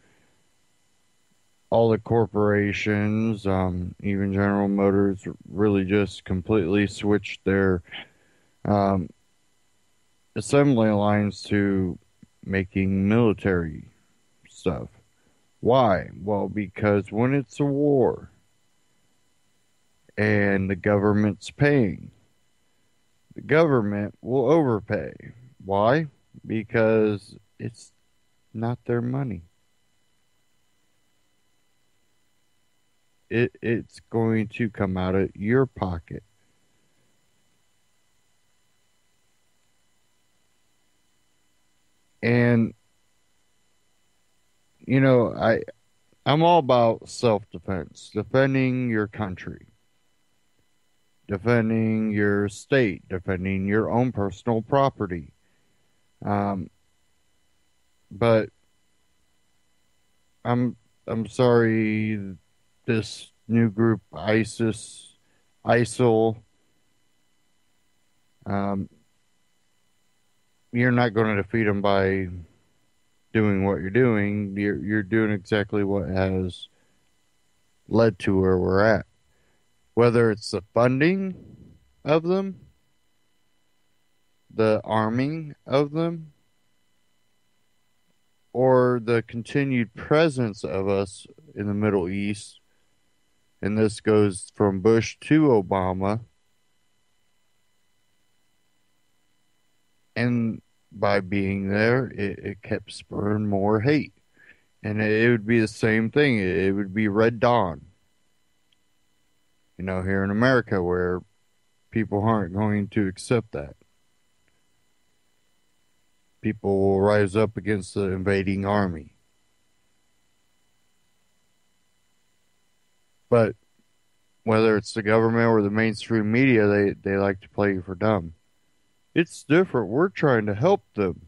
all the corporations, even General Motors, really just completely switched their assembly lines to making military stuff. Why? Well, because when it's a war and the government's paying, the government will overpay. Why? Because it's not their money. It's going to come out of your pocket. And I'm all about self-defense, defending your country, defending your state, defending your own personal property. But I'm sorry, this new group, ISIL, you're not going to defeat them by doing what you're doing. You're doing exactly what has led to where we're at. Whether it's the funding of them, the arming of them, or the continued presence of us in the Middle East, and this goes from Bush to Obama, and by being there, it kept spurring more hate. And it would be the same thing. It would be Red Dawn. Here in America, where people aren't going to accept that. People will rise up against the invading army. But whether it's the government or the mainstream media, they like to play you for dumb. It's different. We're trying to help them.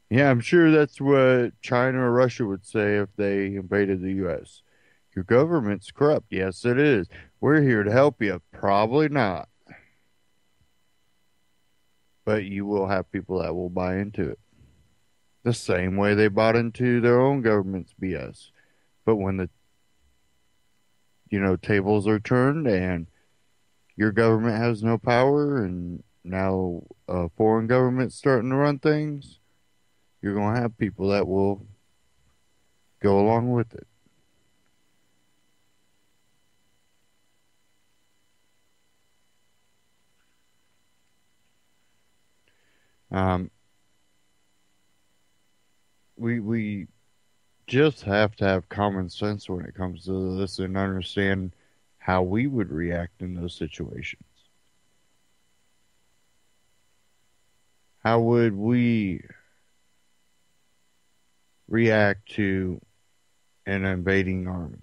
Yeah, I'm sure that's what China or Russia would say if they invaded the U.S. Your government's corrupt. Yes, it is. We're here to help you. Probably not. But you will have people that will buy into it. The same way they bought into their own government's BS. But when the tables are turned and your government has no power and now a foreign government's starting to run things, you're going to have people that will go along with it. We just have to have common sense when it comes to this and understand how we would react in those situations. How would we react to an invading army?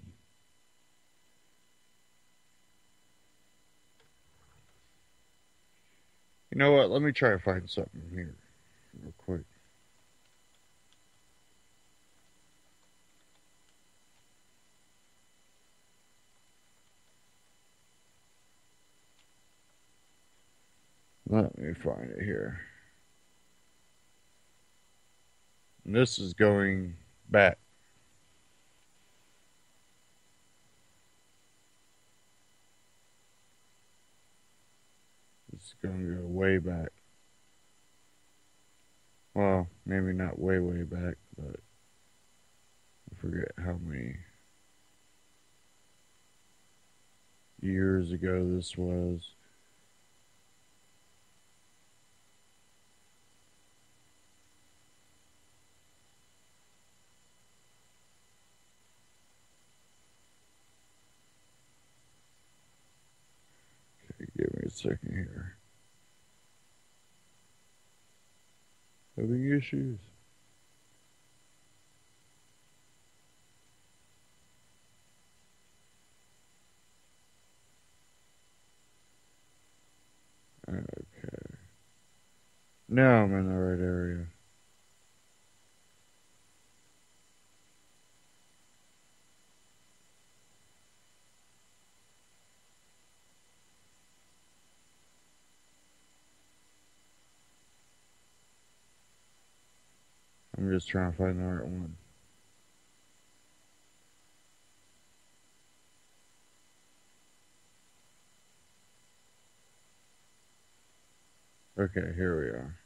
You know what? Let me try to find something here real quick. Let me find it here. And this is going back. It's going to go way back. Well, maybe not way, way back, but I forget how many years ago this was. Okay, give me a second here. Having issues. Okay. Now I'm in the right area. I'm just trying to find the right one. Okay, here we are.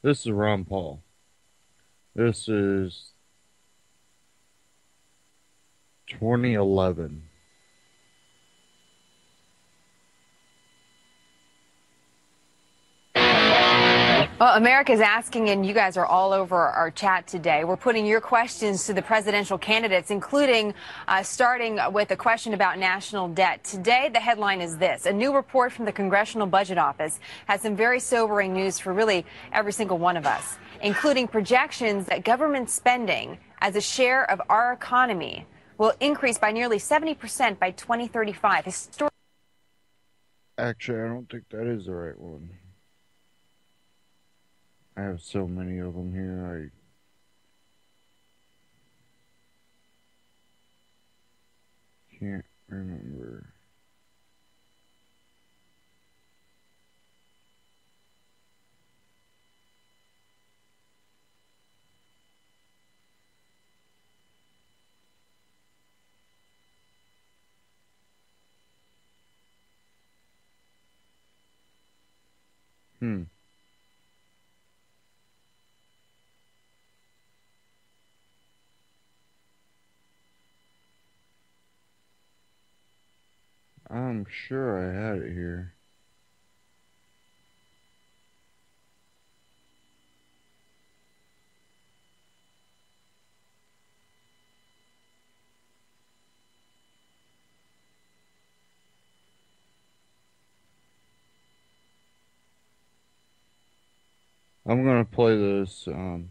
This is Ron Paul. This is 2011. Well, America's asking, and you guys are all over our chat today. We're putting your questions to the presidential candidates, including starting with a question about national debt. Today, the headline is this. A new report from the Congressional Budget Office has some very sobering news for really every single one of us, including projections that government spending as a share of our economy will increase by nearly 70% by 2035. Actually, I don't think that is the right one. I have so many of them here. I can't remember. I'm sure I had it here. I'm gonna play this. Oh,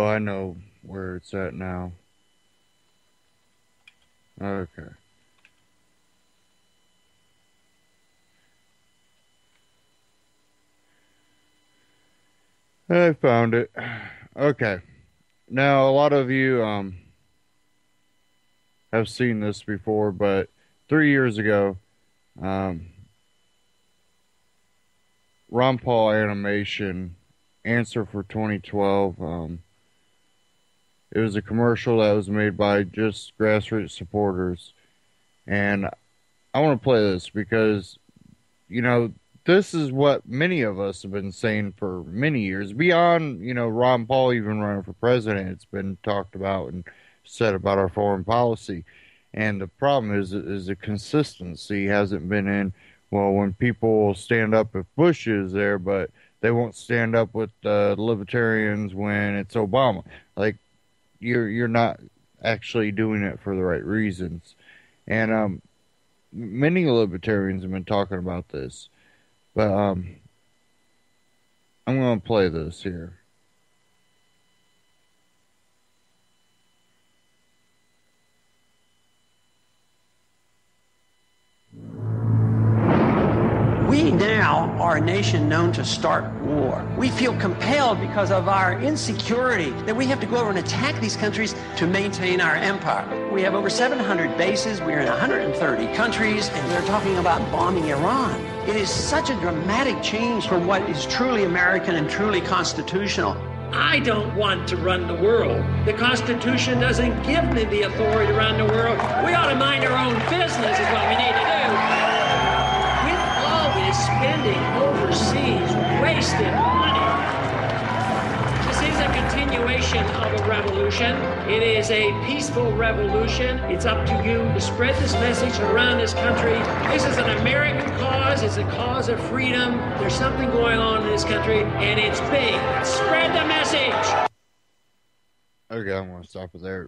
I know where it's at now. Okay. I found it. Okay. Now, a lot of you have seen this before, but 3 years ago, Ron Paul Animation Answer for 2012. It was a commercial that was made by just grassroots supporters. And I want to play this because, you know, this is what many of us have been saying for many years. Beyond, you know, Ron Paul even running for president, it's been talked about and said about our foreign policy. And the problem is the consistency hasn't been in, well, when people stand up if Bush is there, but they won't stand up with the libertarians when it's Obama. Like, you're not actually doing it for the right reasons. And many libertarians have been talking about this. But I'm going to play this here. nation known to start war. We feel compelled because of our insecurity that we have to go over and attack these countries to maintain our empire. We have over 700 bases, we're in 130 countries, and we're talking about bombing Iran. It is such a dramatic change from what is truly American and truly constitutional. I don't want to run the world. The Constitution doesn't give me the authority to run the world. We ought to mind our own business is what we need to do. With all this spending overseas, wasted money, this is a continuation of a revolution. It is a peaceful revolution. It's up to you to spread this message around this country. This is an American cause. It's a cause of freedom. There's something going on in this country, and it's big. Spread the message. Okay, I'm going to stop it there.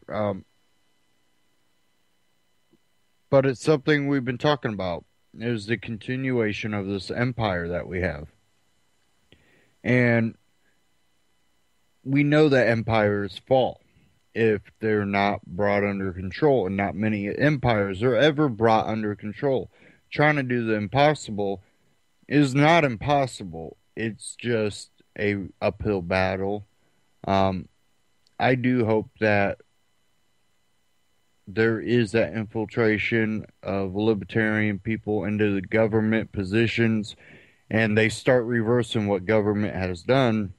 But it's something we've been talking about. It is the continuation of this empire that we have. And we know that empires fall if they're not brought under control, and not many empires are ever brought under control. Trying to do the impossible is not impossible. It's just a uphill battle. I do hope that there is that infiltration of libertarian people into the government positions, and they start reversing what government has done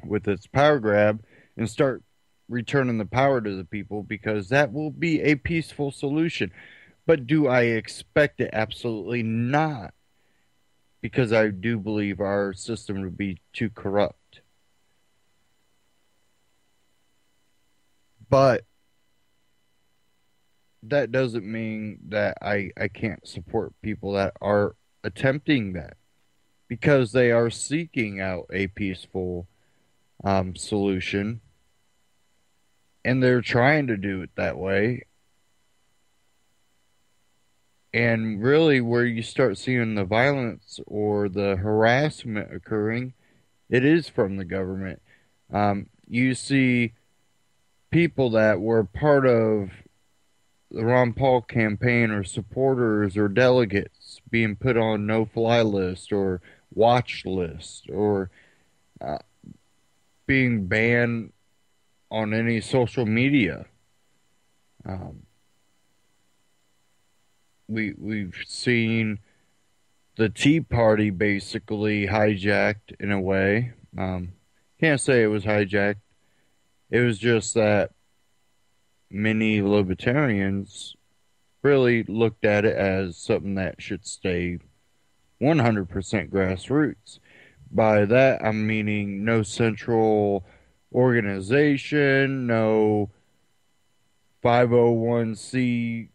with its power grab and start returning the power to the people, because that will be a peaceful solution. But do I expect it? Absolutely not, because I do believe our system would be too corrupt. But that doesn't mean that I can't support people that are attempting that, because they are seeking out a peaceful solution, and they're trying to do it that way. And really, where you start seeing the violence or the harassment occurring, it is from the government. You see people that were part of the Ron Paul campaign, or supporters or delegates, being put on no-fly list or watch list, or being banned on any social media. We've seen the Tea Party basically hijacked in a way. Can't say it was hijacked. It was just that many libertarians really looked at it as something that should stay 100% grassroots. By that, I'm meaning no central organization, no 501c,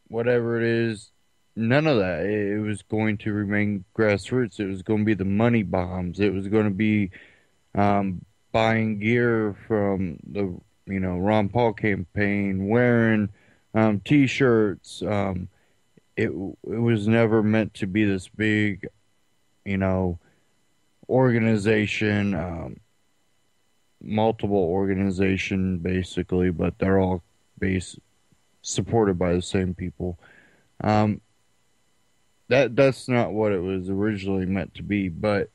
whatever it is, none of that. It was going to remain grassroots. It was going to be the money bombs. It was going to be buying gear from the Ron Paul campaign, wearing T-shirts. It was never meant to be this big, organization, multiple organization basically, but they're all supported by the same people. That's not what it was originally meant to be, but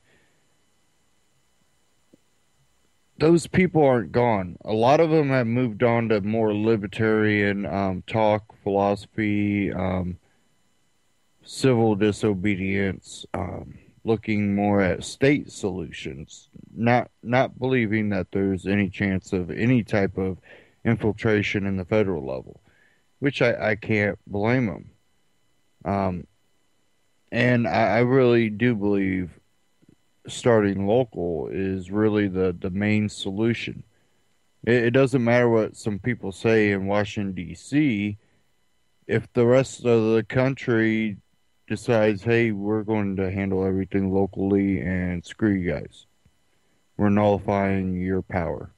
those people aren't gone. A lot of them have moved on to more libertarian talk, philosophy, civil disobedience, looking more at state solutions, not believing that there's any chance of any type of infiltration in the federal level, which I can't blame them. And I really do believe starting local is really the main solution. It doesn't matter what some people say in Washington, D.C. If the rest of the country decides, hey, we're going to handle everything locally and screw you guys, we're nullifying your power.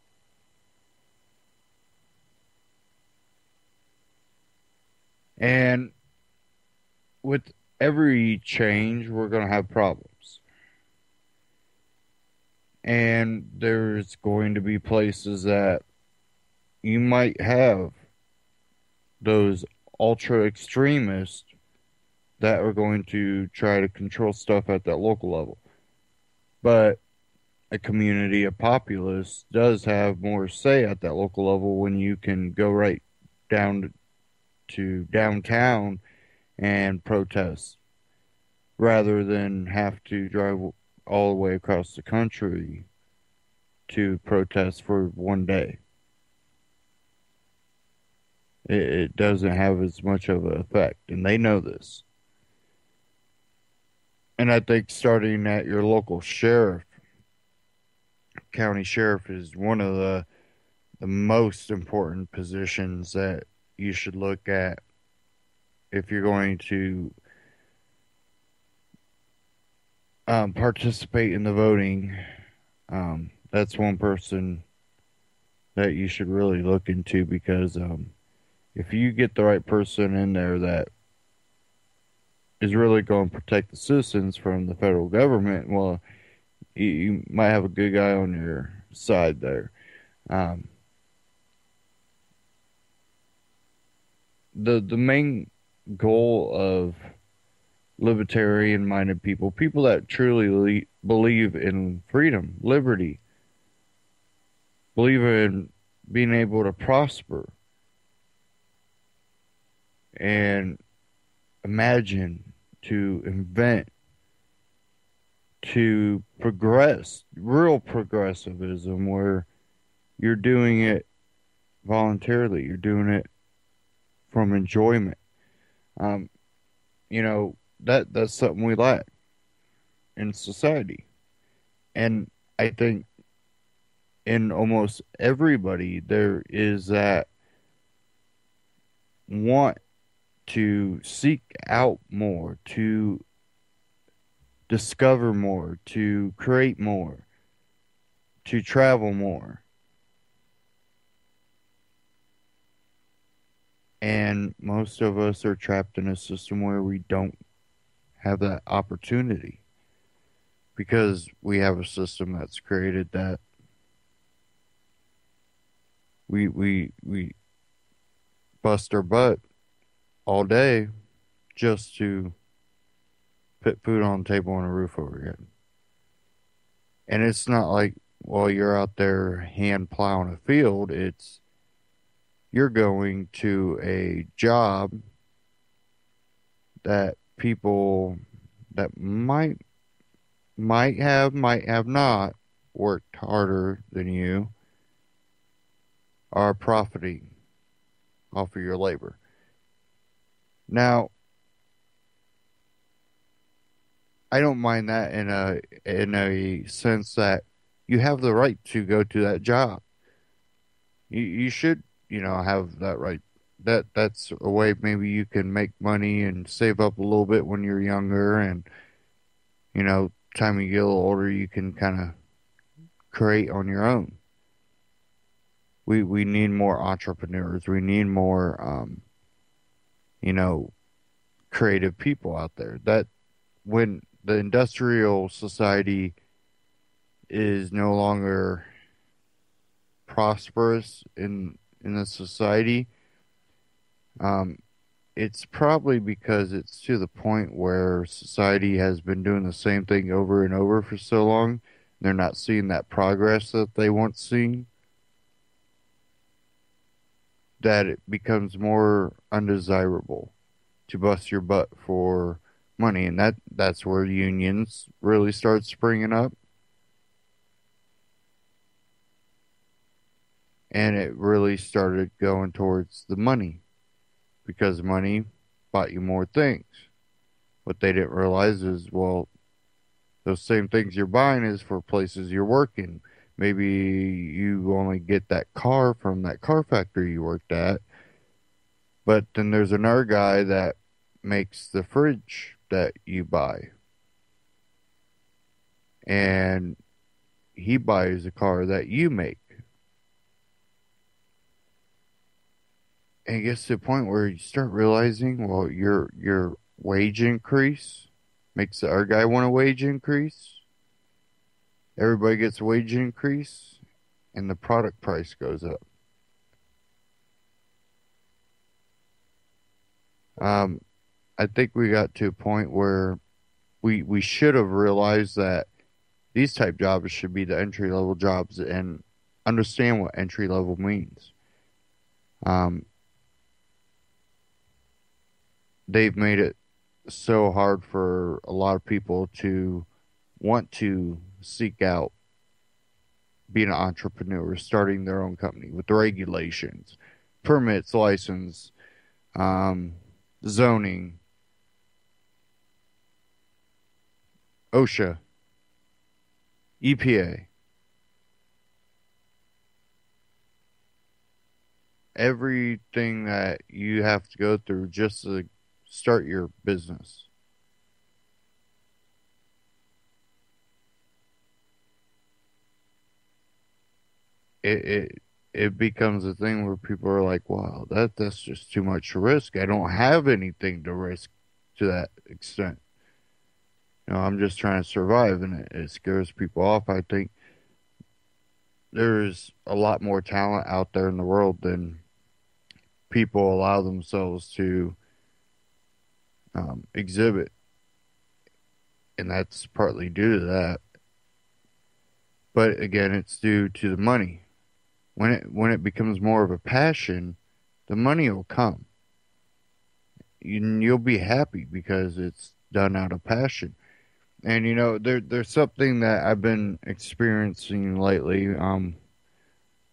And with every change, we're going to have problems. And there's going to be places that you might have those ultra extremists that are going to try to control stuff at that local level. But a community, a populace, does have more say at that local level when you can go right down to downtown and protest rather than have to drive all the way across the country to protest for one day. It doesn't have as much of an effect, and they know this. And I think starting at your local sheriff, county sheriff, is one of the most important positions that you should look at if you're going to participate in the voting. That's one person that you should really look into, because if you get the right person in there that is really going to protect the citizens from the federal government, well, you might have a good guy on your side there. The main goal of libertarian-minded people, people that truly believe in freedom, liberty, believe in being able to prosper and imagine, to invent, to progress, real progressivism, where you're doing it voluntarily, you're doing it from enjoyment. You know, that's something we lack in society. And I think in almost everybody there is that want to seek out more, to discover more, to create more, to travel more. And most of us are trapped in a system where we don't have that opportunity, because we have a system that's created that we bust our butt all day just to put food on the table and a roof over your head. And it's not like, well, you're out there hand plowing a field. It's you're going to a job that people that might have not worked harder than you are profiting off of your labor. Now, I don't mind that in a sense that you have the right to go to that job. You should, have that right. That's a way maybe you can make money and save up a little bit when you're younger, and time you get a little older, you can kind of create on your own. We need more entrepreneurs. We need more creative people out there. That when the industrial society is no longer prosperous in the society, it's probably because it's to the point where society has been doing the same thing over and over for so long. They're not seeing that progress that they once seen, that it becomes more undesirable to bust your butt for money. And that's where unions really start springing up. And it really started going towards the money, because money bought you more things. What they didn't realize is, well, those same things you're buying is for places you're working. Maybe you only get that car from that car factory you worked at, but then there's another guy that makes the fridge that you buy, and he buys a car that you make. And it gets to a point where you start realizing, well, your wage increase makes the other guy want a wage increase. Everybody gets a wage increase, and the product price goes up. I think we got to a point where we should have realized that these type jobs should be the entry level jobs and understand what entry level means. Um, they've made it so hard for a lot of people to want to seek out being an entrepreneur, starting their own company with the regulations, permits, license, zoning, OSHA, EPA. Everything that you have to go through just to start your business. It becomes a thing where people are like, wow, that's just too much risk. I don't have anything to risk to that extent. I'm just trying to survive, and it scares people off. I think there's a lot more talent out there in the world than people allow themselves to exhibit, and that's partly due to that. But again, it's due to the money. When it becomes more of a passion, the money will come. You'll be happy because it's done out of passion. And there's something that I've been experiencing lately.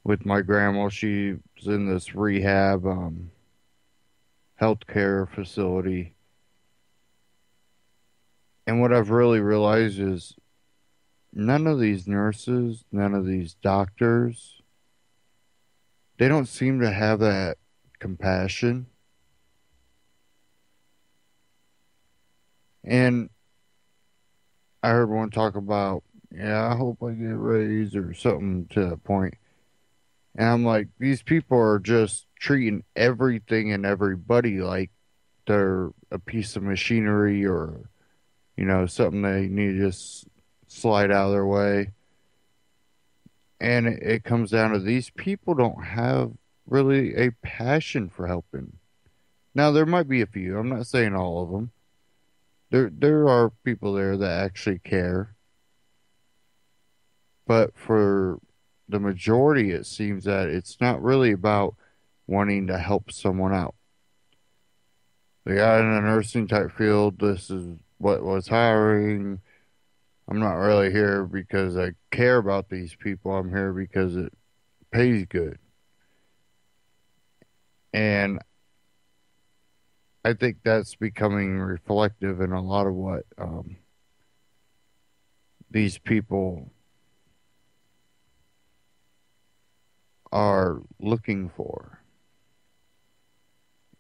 With my grandma, she's in this rehab, healthcare facility, and what I've really realized is none of these nurses, none of these doctors, they don't seem to have that compassion. And I heard one talk about, yeah, I hope I get raised or something to that point. And I'm like, these people are just treating everything and everybody like they're a piece of machinery or, something they need to just slide out of their way. And it comes down to these people don't have really a passion for helping. Now, there might be a few. I'm not saying all of them. There are people there that actually care. But for the majority, it seems that it's not really about wanting to help someone out. The guy in the nursing type field, this is what was hiring. I'm not really here because I care about these people. I'm here because it pays good. And I think that's becoming reflective in a lot of what these people are looking for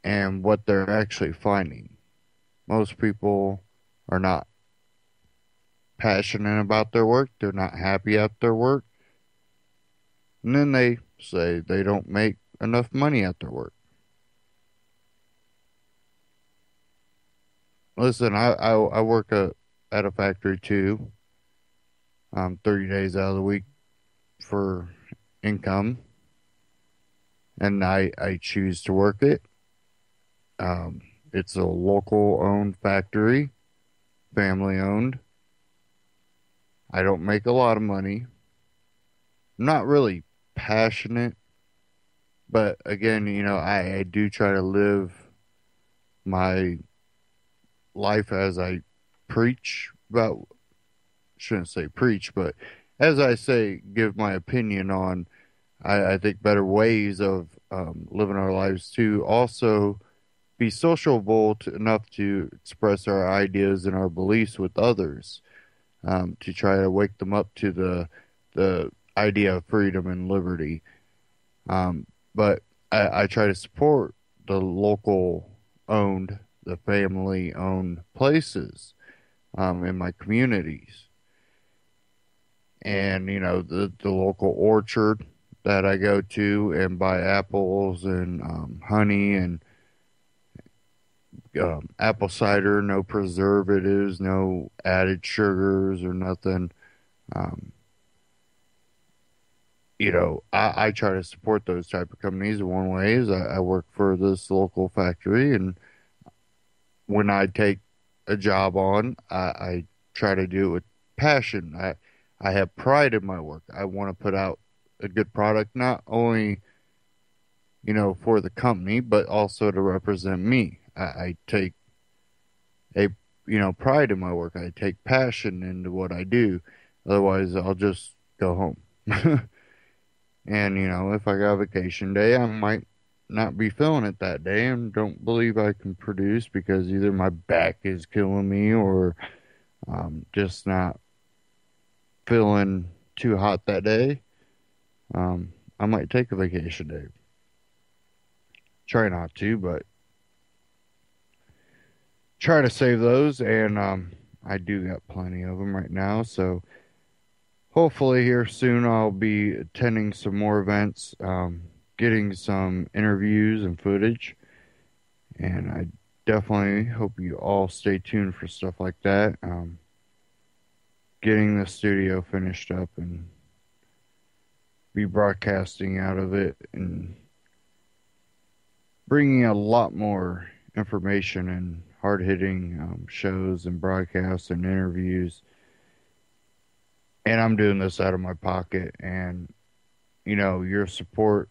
and what they're actually finding. Most people are not passionate about their work. They're not happy at their work. And then they say they don't make enough money at their work. Listen, I work at a factory too. 30 days out of the week for income. And I choose to work it. It's a local owned factory, family owned. I don't make a lot of money. I'm not really passionate, but again, I do try to live my life as I preach about, shouldn't say preach, but as I say, give my opinion on, I think, better ways of living our lives to also be sociable enough to express our ideas and our beliefs with others, to try to wake them up to the idea of freedom and liberty. But I try to support the local owned, the family owned places in my communities. And, the local orchard that I go to and buy apples and honey and apple cider, no preservatives, no added sugars or nothing. I try to support those type of companies. One way is I work for this local factory, and when I take a job on, I try to do it with passion. I have pride in my work. I want to put out a good product, not only, for the company, but also to represent me. I take a, pride in my work. I take passion into what I do. Otherwise, I'll just go home. And, if I got a vacation day, I might not be feeling it that day and don't believe I can produce because either my back is killing me or just not feeling too hot that day. I might take a vacation day. Try not to, but try to save those. And I do got plenty of them right now. So hopefully here soon I'll be attending some more events, getting some interviews and footage. And I definitely hope you all stay tuned for stuff like that. Getting the studio finished up and be broadcasting out of it and bringing a lot more information and hard-hitting shows and broadcasts and interviews. And I'm doing this out of my pocket. And, your support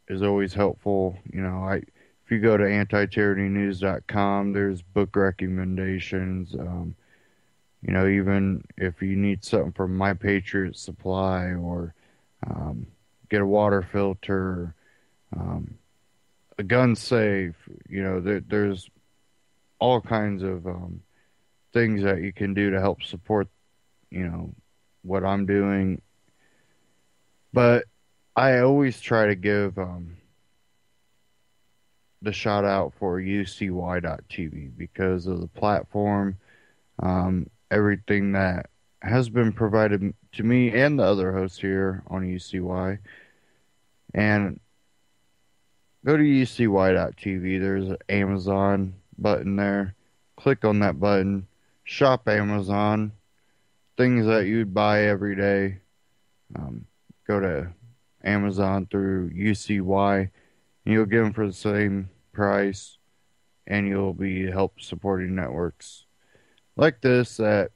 is always helpful. If you go to anti-tyrannynews.com, there's book recommendations. Even if you need something from My Patriot Supply or get a water filter, a gun safe, there's all kinds of things that you can do to help support, what I'm doing. But I always try to give the shout out for UCY.TV because of the platform, everything that has been provided to me and the other hosts here on UCY. And go to UCY.TV. There's an Amazon button there. Click on that button. Shop Amazon. Things that you'd buy every day. Go to Amazon through UCY. And you'll get them for the same price. And you'll be help supporting networks like this that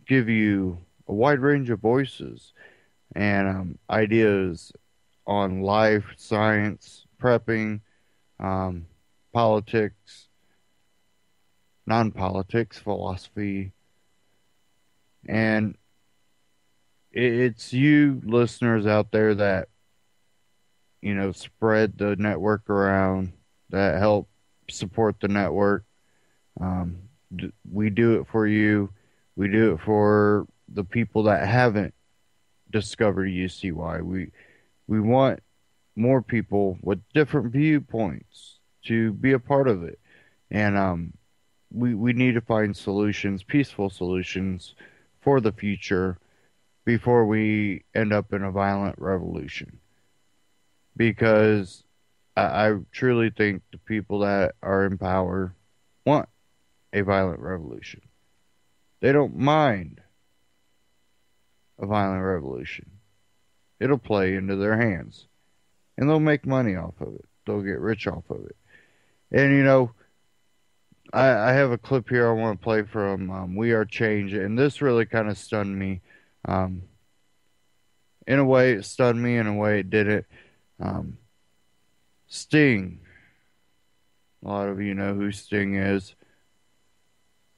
give you a wide range of voices and ideas on life, science, prepping, politics, non-politics, philosophy. And it's you listeners out there that, spread the network around, that help support the network. We do it for you. We do it for the people that haven't discovered UCY. We want more people with different viewpoints to be a part of it. And we need to find solutions, peaceful solutions for the future before we end up in a violent revolution. Because I truly think the people that are in power want a violent revolution. They don't mind a violent revolution. It'll play into their hands. And they'll make money off of it. They'll get rich off of it. And, I have a clip here I want to play from We Are Change. And this really kind of stunned me. In a way, it stunned me. In a way, it didn't. Sting. A lot of you know who Sting is.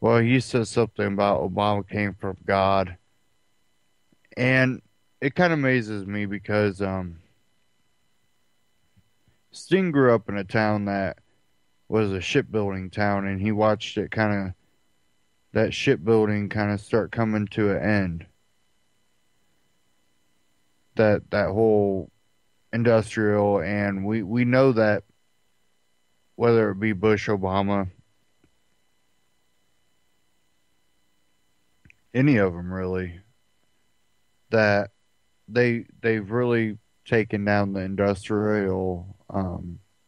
Well, he says something about Obama came from God. And it kind of amazes me because Sting grew up in a town that was a shipbuilding town, and he watched it that shipbuilding start coming to an end. That whole industrial, and we know that whether it be Bush, Obama, any of them really, that they've really taken down the industrial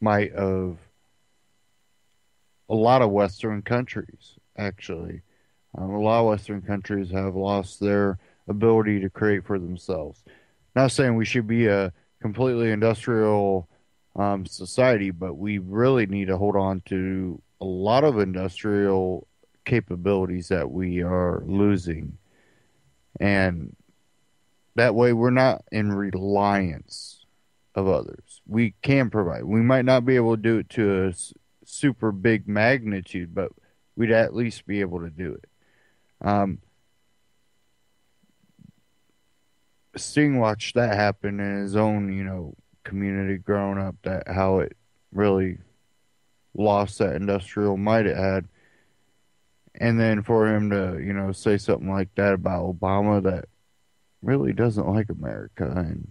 might of a lot of Western countries, actually. A lot of Western countries have lost their ability to create for themselves. Not saying we should be a completely industrial society, but we really need to hold on to a lot of industrial capabilities that we are losing. And that way we're not in reliance of others. We can provide. We might not be able to do it to a super big magnitude, but we'd at least be able to do it. Sting watched that happen in his own, community growing up, that how it really lost that industrial might it had. And then for him to, say something like that about Obama that really doesn't like America and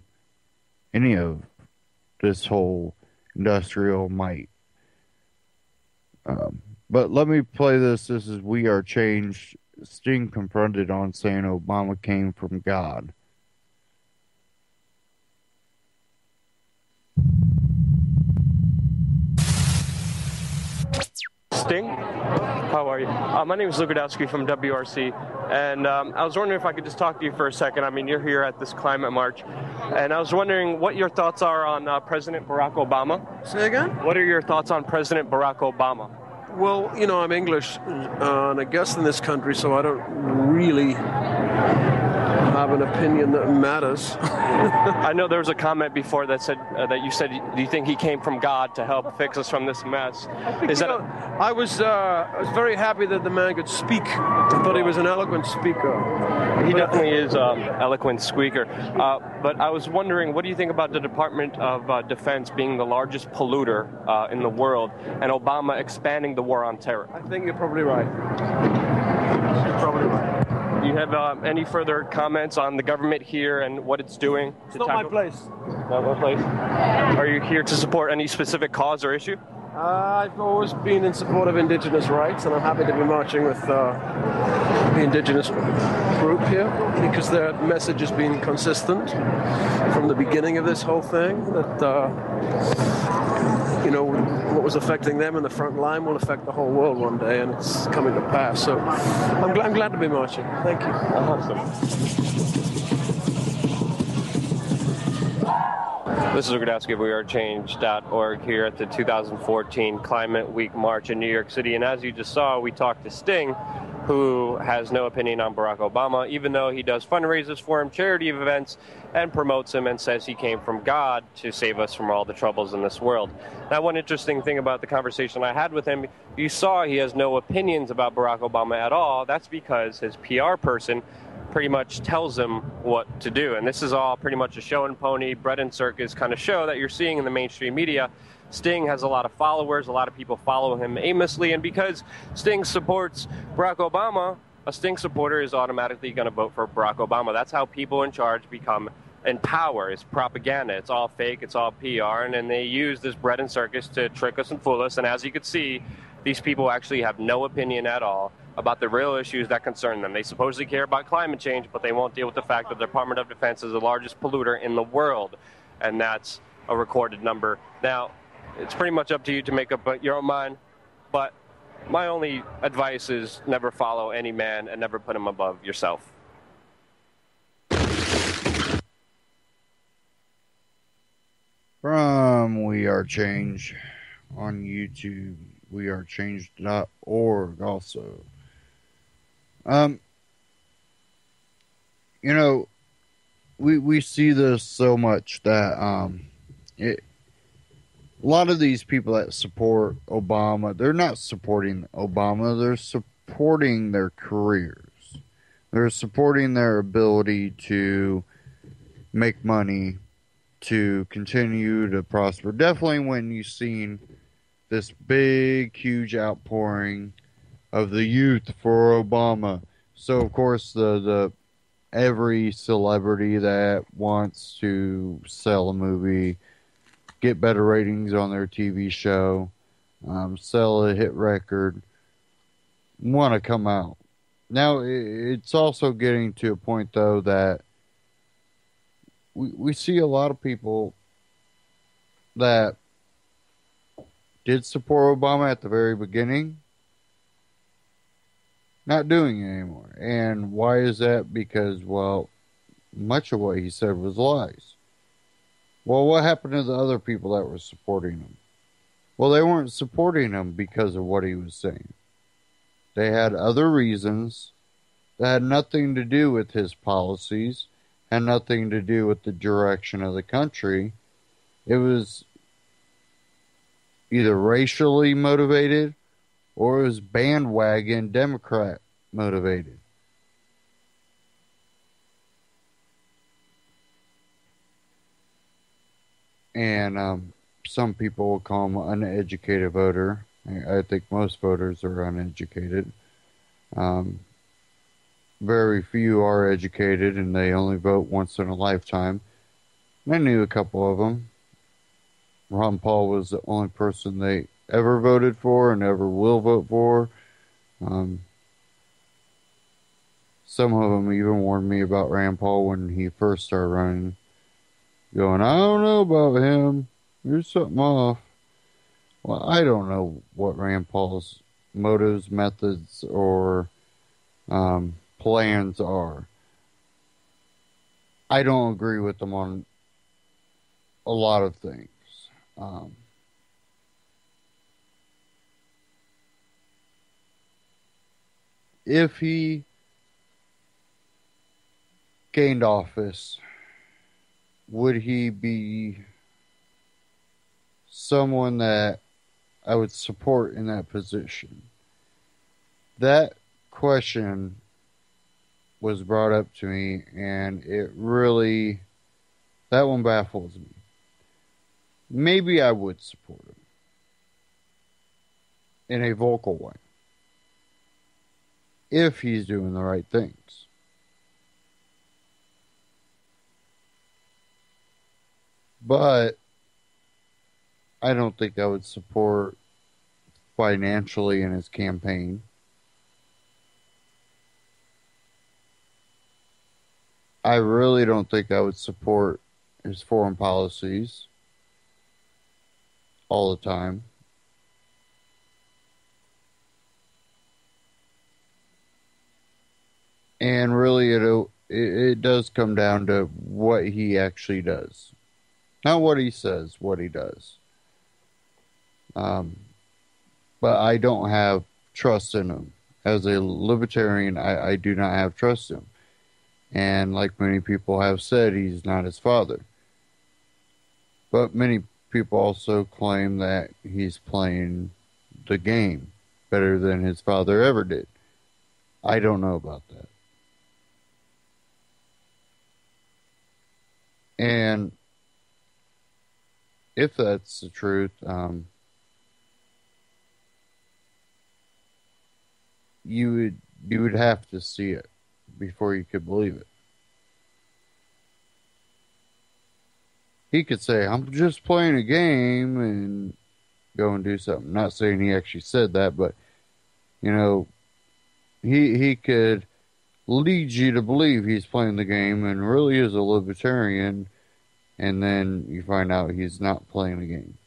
any of this whole industrial might. But let me play this. This is We Are Changed. Sting confronted on saying Obama came from God. Sting, how are you? My name is Lugardowski from WRC, and I was wondering if I could just talk to you for a second. I mean, you're here at this climate march, and I was wondering what your thoughts are on President Barack Obama. Say again? What are your thoughts on President Barack Obama? Well, I'm English and a guest in this country, so I don't really have an opinion that matters. I know there was a comment before that said that you said, do you think he came from God to help fix us from this mess? I was very happy that the man could speak. I thought he was an eloquent speaker. He definitely is an eloquent speaker. But I was wondering, what do you think about the Department of Defense being the largest polluter in the world, and Obama expanding the war on terror? I think you're probably right. You're probably right. Do you have any further comments on the government here and what it's doing? It's not my place. Not my place. Are you here to support any specific cause or issue? I've always been in support of indigenous rights, and I'm happy to be marching with the indigenous group here because their message has been consistent from the beginning of this whole thing, that what was affecting them in the front line will affect the whole world one day, and it's coming to pass. So I'm glad to be marching. Thank you. Awesome. This is Lugardowski of WeAreChange.org here at the 2014 Climate Week March in New York City. And as you just saw, we talked to Sting, who has no opinion on Barack Obama, even though he does fundraisers for him, charity events, and promotes him and says he came from God to save us from all the troubles in this world. Now, one interesting thing about the conversation I had with him, you saw he has no opinions about Barack Obama at all. That's because his PR person pretty much tells him what to do. And this is all pretty much a show and pony, bread and circus kind of show that you're seeing in the mainstream media. Sting has a lot of followers. A lot of people follow him aimlessly. And because Sting supports Barack Obama, a Sting supporter is automatically going to vote for Barack Obama. That's how people in charge become in power. It's propaganda. It's all fake. It's all PR. And then they use this bread and circus to trick us and fool us. And as you can see, these people actually have no opinion at all about the real issues that concern them. They supposedly care about climate change, but they won't deal with the fact that the Department of Defense is the largest polluter in the world. And that's a recorded number. Now, it's pretty much up to you to make up your own mind, but my only advice is never follow any man and never put him above yourself. From We Are Change on YouTube, wearechange.org also. We see this so much that a lot of these people that support Obama, they're not supporting Obama, they're supporting their careers. They're supporting their ability to make money, to continue to prosper. Definitely when you've seen this big, huge outpouring of the youth for Obama. So, of course, the every celebrity that wants to sell a movie, get better ratings on their TV show, sell a hit record, want to come out. Now, it's also getting to a point, though, that we see a lot of people that did support Obama at the very beginning, not doing it anymore. And why is that? Because, well, much of what he said was lies. Well, what happened to the other people that were supporting him? Well, they weren't supporting him because of what he was saying. They had other reasons that had nothing to do with his policies, had nothing to do with the direction of the country. It was either racially motivated or it was bandwagon Democrat motivated. And some people will call him an uneducated voter. I think most voters are uneducated. Um, Very few are educated, and they only vote once in a lifetime. And I knew a couple of them. Ron Paul was the only person they ever voted for and ever will vote for. Um, some of them even warned me about Rand Paul when he first started running, going, I don't know about him. There's something off. Well, I don't know what Rand Paul's motives, methods, or plans are. I don't agree with them on a lot of things. If he gained office, would he be someone that I would support in that position? That question was brought up to me, and that one baffles me. Maybe I would support him in a vocal way if he's doing the right things. But I don't think I would support financially in his campaign. I really don't think I would support his foreign policies all the time. And really, it does come down to what he actually does. Not what he says, what he does. But I don't have trust in him. As a libertarian, I do not have trust in him. And like many people have said, he's not his father. But many people also claim that he's playing the game better than his father ever did. I don't know about that. And if that's the truth, you would have to see it before you could believe it. He could say, I'm just playing a game and go and do something. Not saying he actually said that, but you know, he could lead you to believe he's playing the game and really is a libertarian, and then you find out he's not playing the game.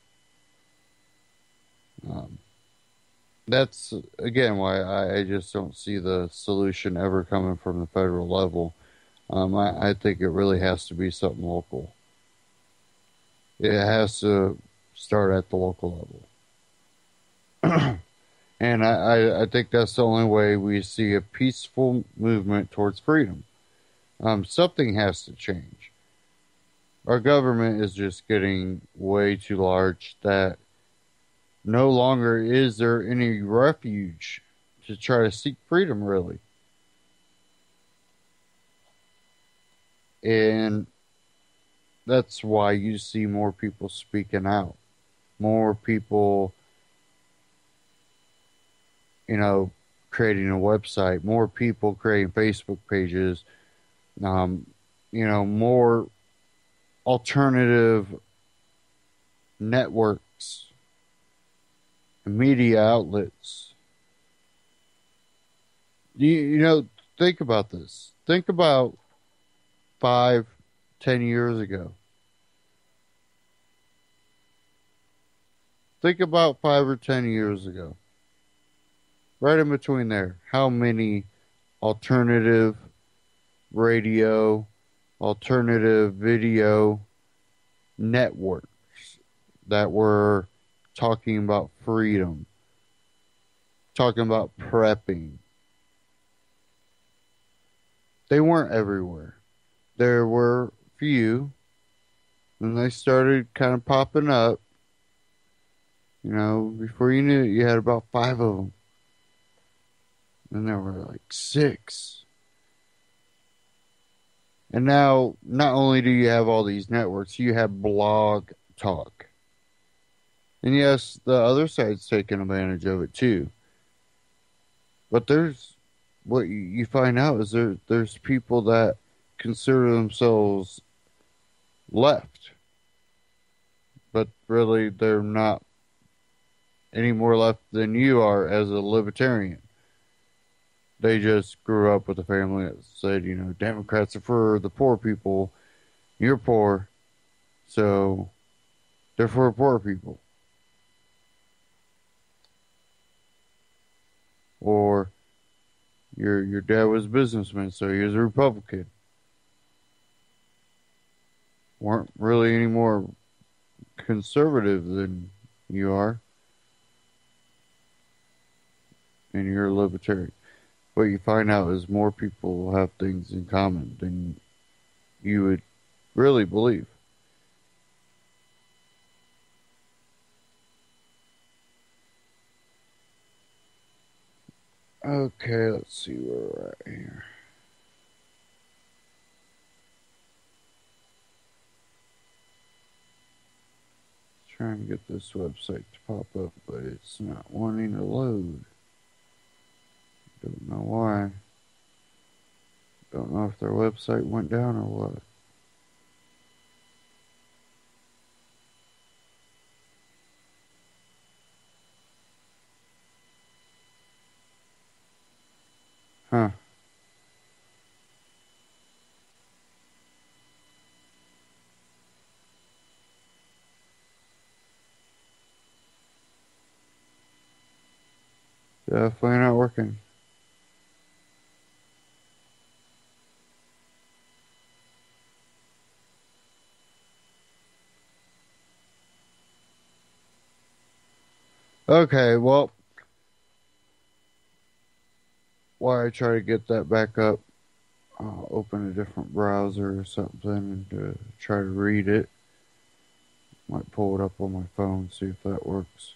That's again why I just don't see the solution ever coming from the federal level. I think it really has to be something local. It has to start at the local level. And I think that's the only way we see a peaceful movement towards freedom. Something has to change. Our government is just getting way too large that no longer is there any refuge to try to seek freedom, really. And that's why you see more people speaking out. More people, creating a website. More people creating Facebook pages. More alternative networks and media outlets. Think about this. Think about 5, 10 years ago. Think about 5 or 10 years ago. Right in between there, how many alternative radio, alternative video networks that were talking about freedom, talking about prepping. They weren't everywhere. There were few, and they started kind of popping up. You know, before you knew it, you had about 5 of them. And there were like 6. And now, not only do you have all these networks, you have blog talk. And yes, the other side's taking advantage of it too. But there's what you find out is there's people that consider themselves left, but really they're not any more left than you are as a libertarian. They just grew up with a family that said, you know, Democrats are for the poor people. You're poor, so they're for poor people. Or your dad was a businessman, so he was a Republican. Weren't really any more conservative than you are. And you're a libertarian. What you find out is more people have things in common than you would really believe. Okay, let's see where we're at here. Trying to get this website to pop up, but it's not wanting to load. Don't know why. Don't know if their website went down or what. Huh. Definitely not working. Okay, well, while I try to get that back up, I'll open a different browser or something and try to read it. Might pull it up on my phone, see if that works.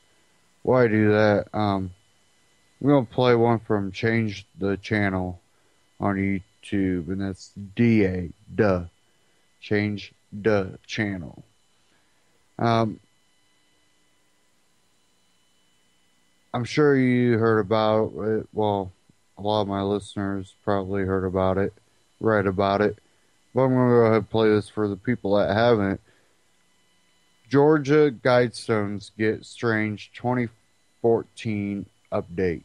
While I do that, we're going to play one from Change the Channel on YouTube, and that's DA, duh. Change the Channel. I'm sure you heard about it. Well, a lot of my listeners probably heard about it, read about it. But I'm going to go ahead and play this for the people that haven't. Georgia Guidestones get strange 2014 update.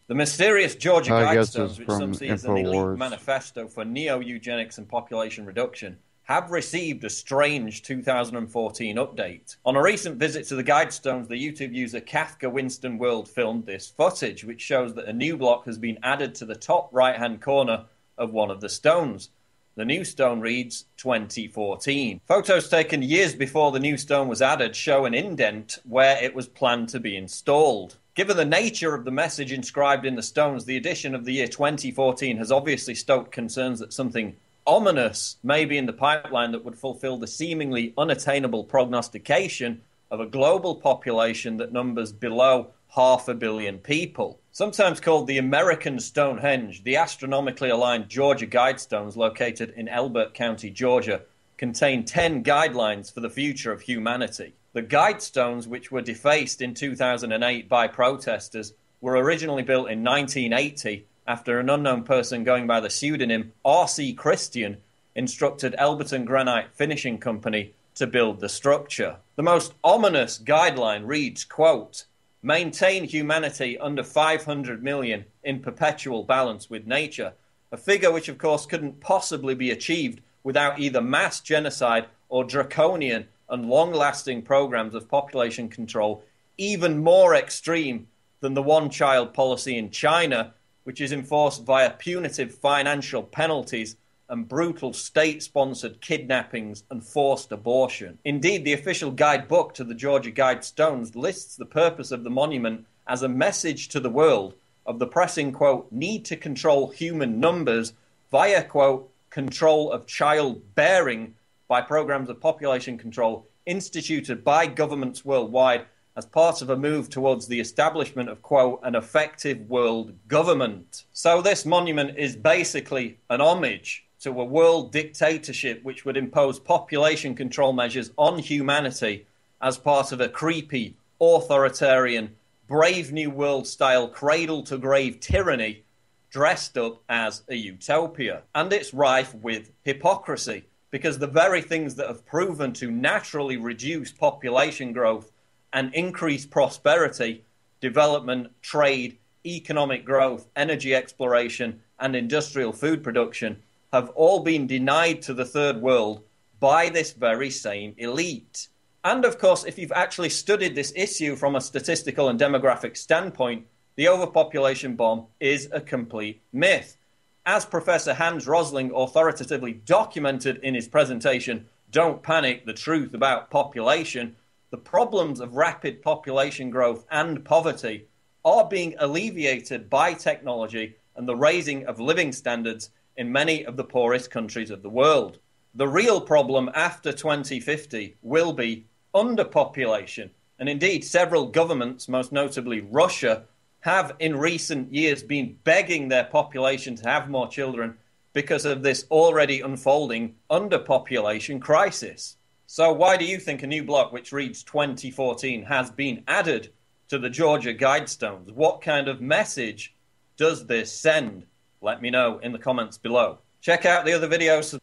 The mysterious Georgia Guidestones, which some see as an elite InfoWars. manifesto for neo-eugenics and population reduction, have received a strange 2014 update. On a recent visit to the Guidestones, the YouTube user Kafka Winston World filmed this footage, which shows that a new block has been added to the top right-hand corner of one of the stones. The new stone reads 2014. Photos taken years before the new stone was added show an indent where it was planned to be installed. Given the nature of the message inscribed in the stones, the addition of the year 2014 has obviously stoked concerns that something ominous may be in the pipeline that would fulfill the seemingly unattainable prognostication of a global population that numbers below 500 million people. Sometimes called the American Stonehenge, the astronomically aligned Georgia Guidestones located in Elbert County, Georgia, contain 10 guidelines for the future of humanity. The Guidestones, which were defaced in 2008 by protesters, were originally built in 1980 after an unknown person going by the pseudonym R.C. Christian instructed Elberton Granite Finishing Company to build the structure. The most ominous guideline reads, quote, maintain humanity under 500 million in perpetual balance with nature, a figure which of course couldn't possibly be achieved without either mass genocide or draconian and long-lasting programs of population control even more extreme than the one-child policy in China, which is enforced via punitive financial penalties and brutal state-sponsored kidnappings and forced abortion. Indeed, the official guidebook to the Georgia Guidestones lists the purpose of the monument as a message to the world of the pressing, quote, need to control human numbers via, quote, control of childbearing by programs of population control instituted by governments worldwide as part of a move towards the establishment of, quote, an effective world government. So this monument is basically an homage to a world dictatorship which would impose population control measures on humanity as part of a creepy, authoritarian, Brave New World-style cradle-to-grave tyranny dressed up as a utopia. And it's rife with hypocrisy, because the very things that have proven to naturally reduce population growth and increase prosperity, development, trade, economic growth, energy exploration, and industrial food production have all been denied to the third world by this very same elite. And of course, if you've actually studied this issue from a statistical and demographic standpoint, the overpopulation bomb is a complete myth. As Professor Hans Rosling authoritatively documented in his presentation, Don't Panic, the Truth About Population, the problems of rapid population growth and poverty are being alleviated by technology and the raising of living standards in many of the poorest countries of the world. The real problem after 2050 will be underpopulation. And indeed, several governments, most notably Russia, have in recent years been begging their population to have more children because of this already unfolding underpopulation crisis. So why do you think a new block which reads 2014 has been added to the Georgia Guidestones? What kind of message does this send? Let me know in the comments below. Check out the other videos.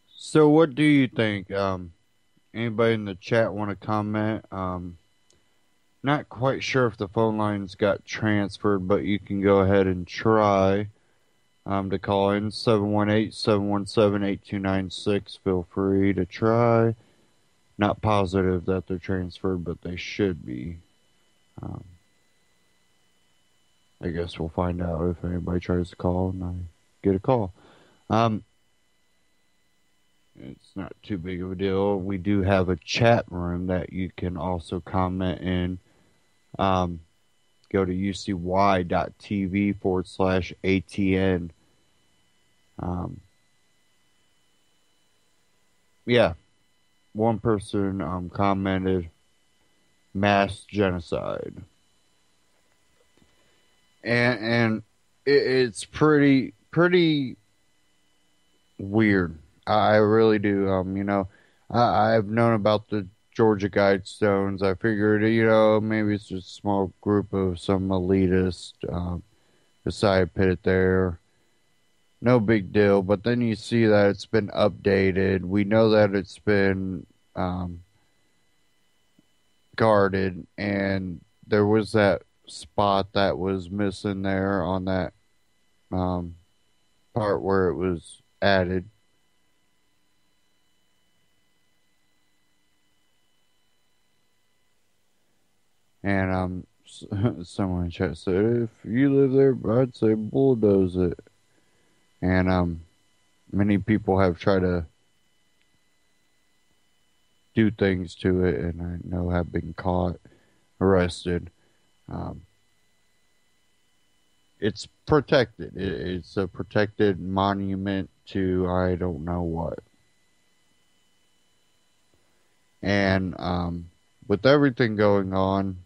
So what do you think? Anybody in the chat want to comment? Not quite sure if the phone lines got transferred, but you can go ahead and try to call in 718-717-8296. Feel free to try. Not positive that they're transferred, but they should be. I guess we'll find out if anybody tries to call and I get a call. It's not too big of a deal. We do have a chat room that you can also comment in. Go to ucy.tv/ATN. Yeah. One person commented mass genocide. And it's pretty weird. I really do. I've known about the Georgia Guidestones. I figured, maybe it's just a small group of some elitist decided to put it there. No big deal. But then you see that it's been updated. We know that it's been guarded, and there was that spot that was missing there on that part where it was added. And someone in chat said, if you live there, I'd say bulldoze it. And many people have tried to do things to it, and I know have been caught, arrested. It's protected. It's a protected monument to I don't know what. And with everything going on,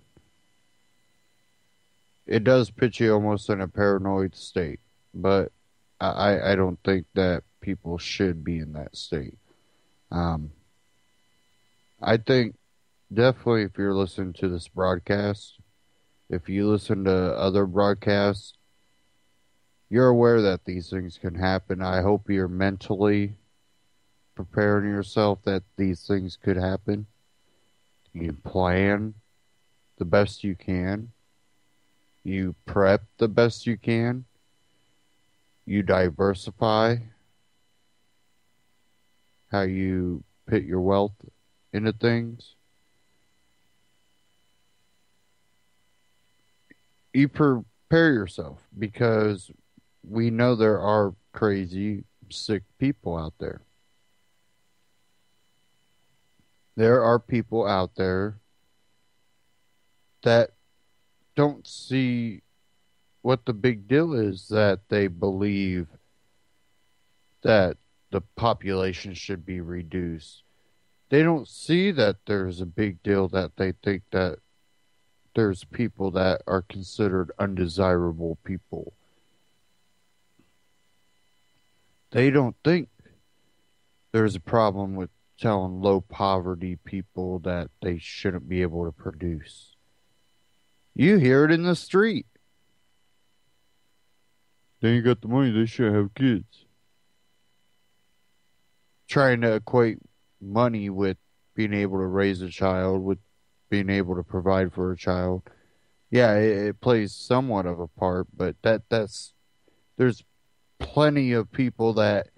it does put you almost in a paranoid state. But I don't think that people should be in that state. I think definitely if you're listening to this broadcast, if you listen to other broadcasts, you're aware that these things can happen. I hope you're mentally preparing yourself that these things could happen. You plan the best you can. You prep the best you can. You diversify. how you put your wealth into things, you prepare yourself, because we know there are crazy, sick people out there. There are people out there that don't see what the big deal is, that they believe that the population should be reduced. They don't see that there's a big deal, that they think that there's people that are considered undesirable people. They don't think there's a problem with telling low poverty people that they shouldn't be able to produce. You hear it in the street. They ain't got the money, they shouldn't have kids. Trying to equate money with being able to raise a child, with being able to provide for a child. Yeah, it plays somewhat of a part, but there's plenty of people that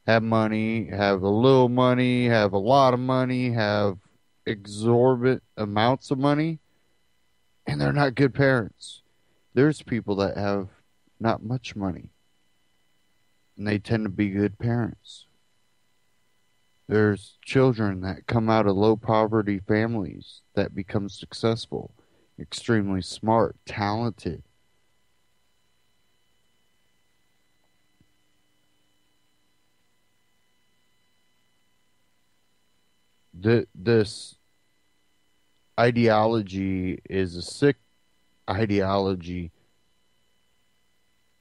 have money, have a little money, have a lot of money, have exorbitant amounts of money, and they're not good parents. There's people that have not much money, and they tend to be good parents. There's children that come out of low poverty families that become successful, extremely smart, talented. This ideology is a sick ideology,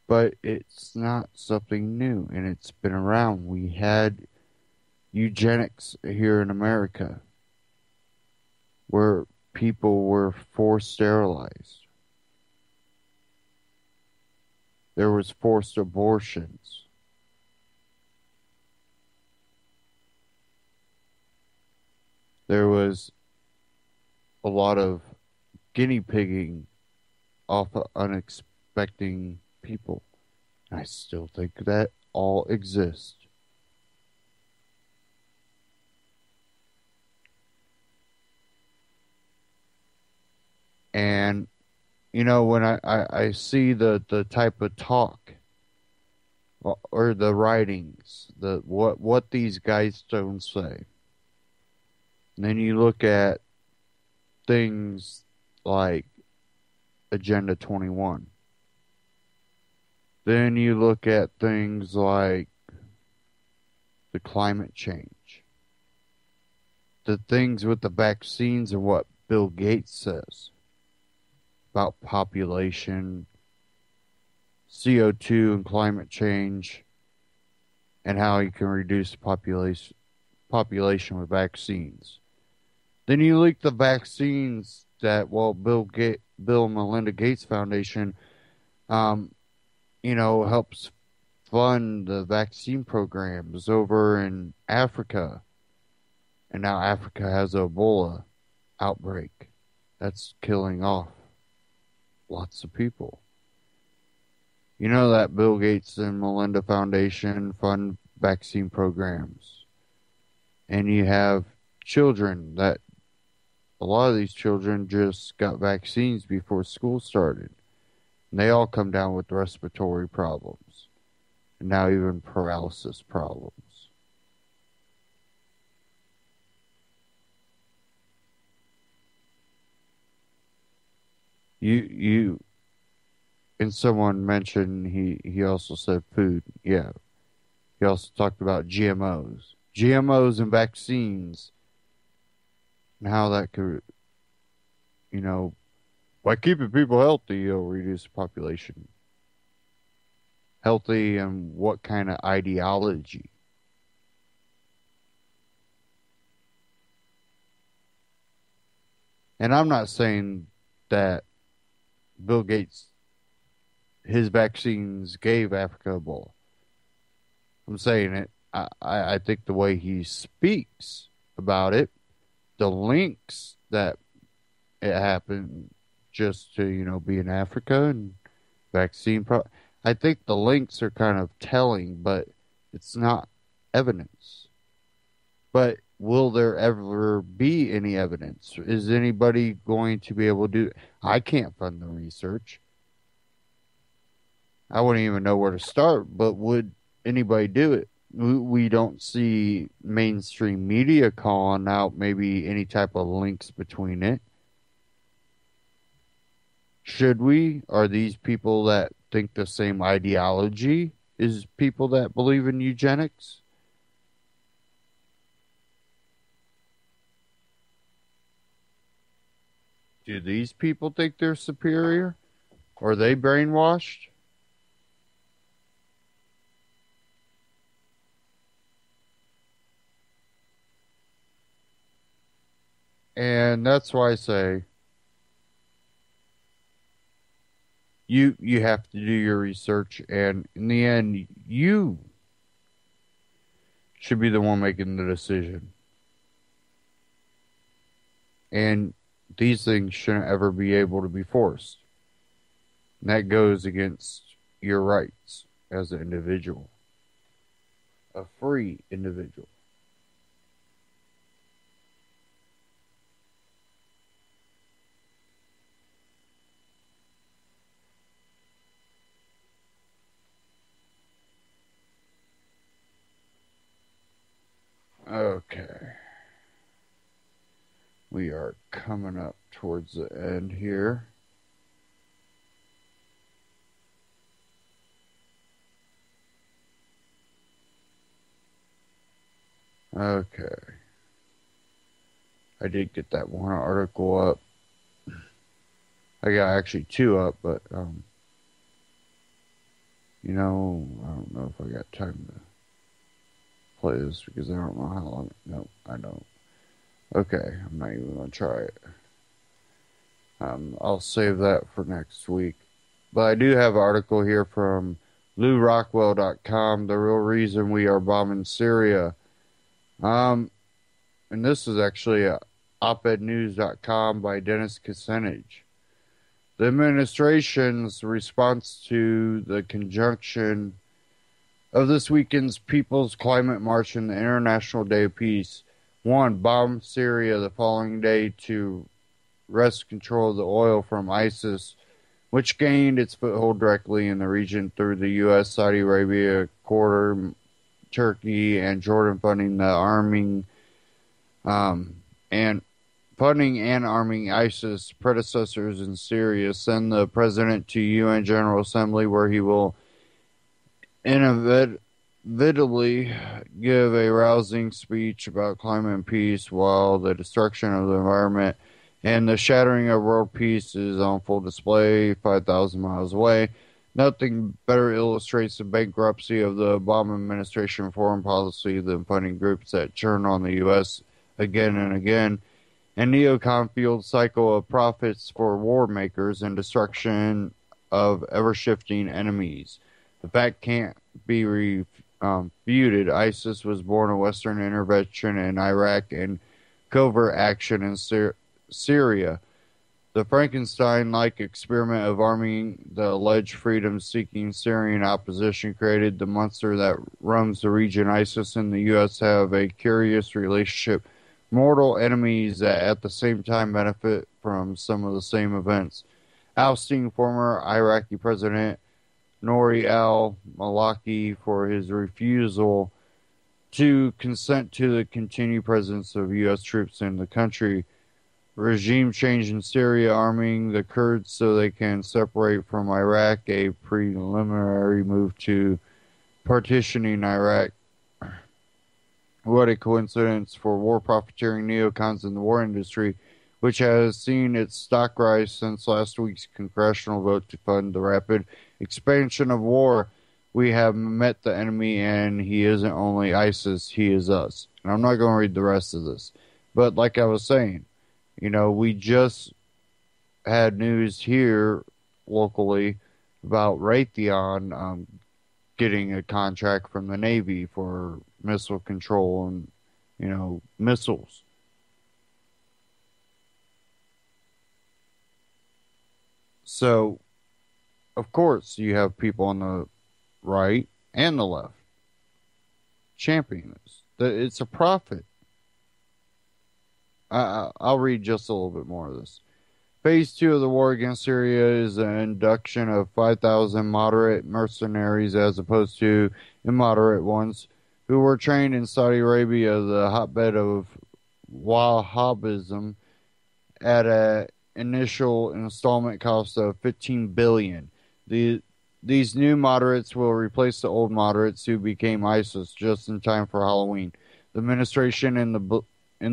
but it's not something new, and it's been around. We had eugenics here in America, where people were forced sterilized. There was forced abortions. There was a lot of guinea pigging off of unexpecting people. I still think that all exists. And, when I see the type of talk or the writings, what these guys don't say, and then you look at things like Agenda 21. Then you look at things like the climate change, the things with the vaccines, and what Bill Gates says about population, CO2 and climate change, and how you can reduce the population with vaccines. Then you leak the vaccines that, Bill and Melinda Gates Foundation, helps fund the vaccine programs over in Africa. And now Africa has an Ebola outbreak that's killing off lots of people. You know that Bill Gates and Melinda Foundation fund vaccine programs. And you have children that, a lot of these children just got vaccines before school started. And they all come down with respiratory problems. And now even paralysis problems. And someone mentioned he also said food. Yeah. He also talked about GMOs. GMOs and vaccines. And how that could, by keeping people healthy, you'll reduce the population. Healthy and what kind of ideology? And I'm not saying that Bill Gates, his vaccines gave Africa Ebola. I'm saying it. I think the way he speaks about it, the links that it happened just to, be in Africa and vaccine. I think the links are kind of telling, but it's not evidence. But will there ever be any evidence? Is anybody going to be able to do? I can't fund the research. I wouldn't even know where to start, but would anybody do it? We don't see mainstream media calling out maybe any type of links between it. Should we? Are these people that think the same ideology as people that believe in eugenics? Do these people think they're superior? Are they brainwashed? And that's why I say you have to do your research, and in the end, you should be the one making the decision. And these things shouldn't ever be able to be forced. And that goes against your rights as an individual, a free individual. Okay. We are coming up towards the end here. Okay. I did get that one article up. I got actually two up, but I don't know if I got time to play this because I don't know how long. No, I don't. Okay, I'm not even gonna try it. I'll save that for next week. But I do have an article here from LouRockwell.com, the real reason we are bombing Syria. And this is actually opednews.com by Dennis Kucinich. The administration's response to the conjunction of this weekend's People's Climate March and the International Day of Peace. One, bomb Syria the following day to wrest control of the oil from ISIS, which gained its foothold directly in the region through the U.S., Saudi Arabia, Qatar, Turkey, and Jordan funding the arming and arming ISIS predecessors in Syria. Send the president to UN General Assembly, where he will inevitably give a rousing speech about climate and peace, while the destruction of the environment and the shattering of world peace is on full display 5,000 miles away. Nothing better illustrates the bankruptcy of the Obama administration foreign policy than funding groups that churn on the U.S. again and again, and neocon-fueled cycle of profits for war makers and destruction of ever-shifting enemies. The fact can't be refuted. ISIS was born of Western intervention in Iraq and covert action in Syria. The Frankenstein-like experiment of arming the alleged freedom-seeking Syrian opposition created the monster that runs the region. ISIS and the U.S. have a curious relationship, mortal enemies that at the same time benefit from some of the same events. Ousting former Iraqi President Nouri al-Maliki for his refusal to consent to the continued presence of U.S. troops in the country. Regime change in Syria, arming the Kurds so they can separate from Iraq, a preliminary move to partitioning Iraq. What a coincidence for war profiteering neocons in the war industry, which has seen its stock rise since last week's congressional vote to fund the rapid expansion of war. We have met the enemy, and he isn't only ISIS, he is us. And I'm not going to read the rest of this. But like I was saying, we just had news here locally about Raytheon getting a contract from the Navy for missile control and, missiles. So, of course, you have people on the right and the left championing this. It's a profit. I'll read just a little bit more of this. Phase 2 of the war against Syria is an induction of 5,000 moderate mercenaries as opposed to immoderate ones who were trained in Saudi Arabia, the hotbed of Wahhabism, at an initial installment cost of $15 billion. These new moderates will replace the old moderates who became ISIS just in time for Halloween. The administration, in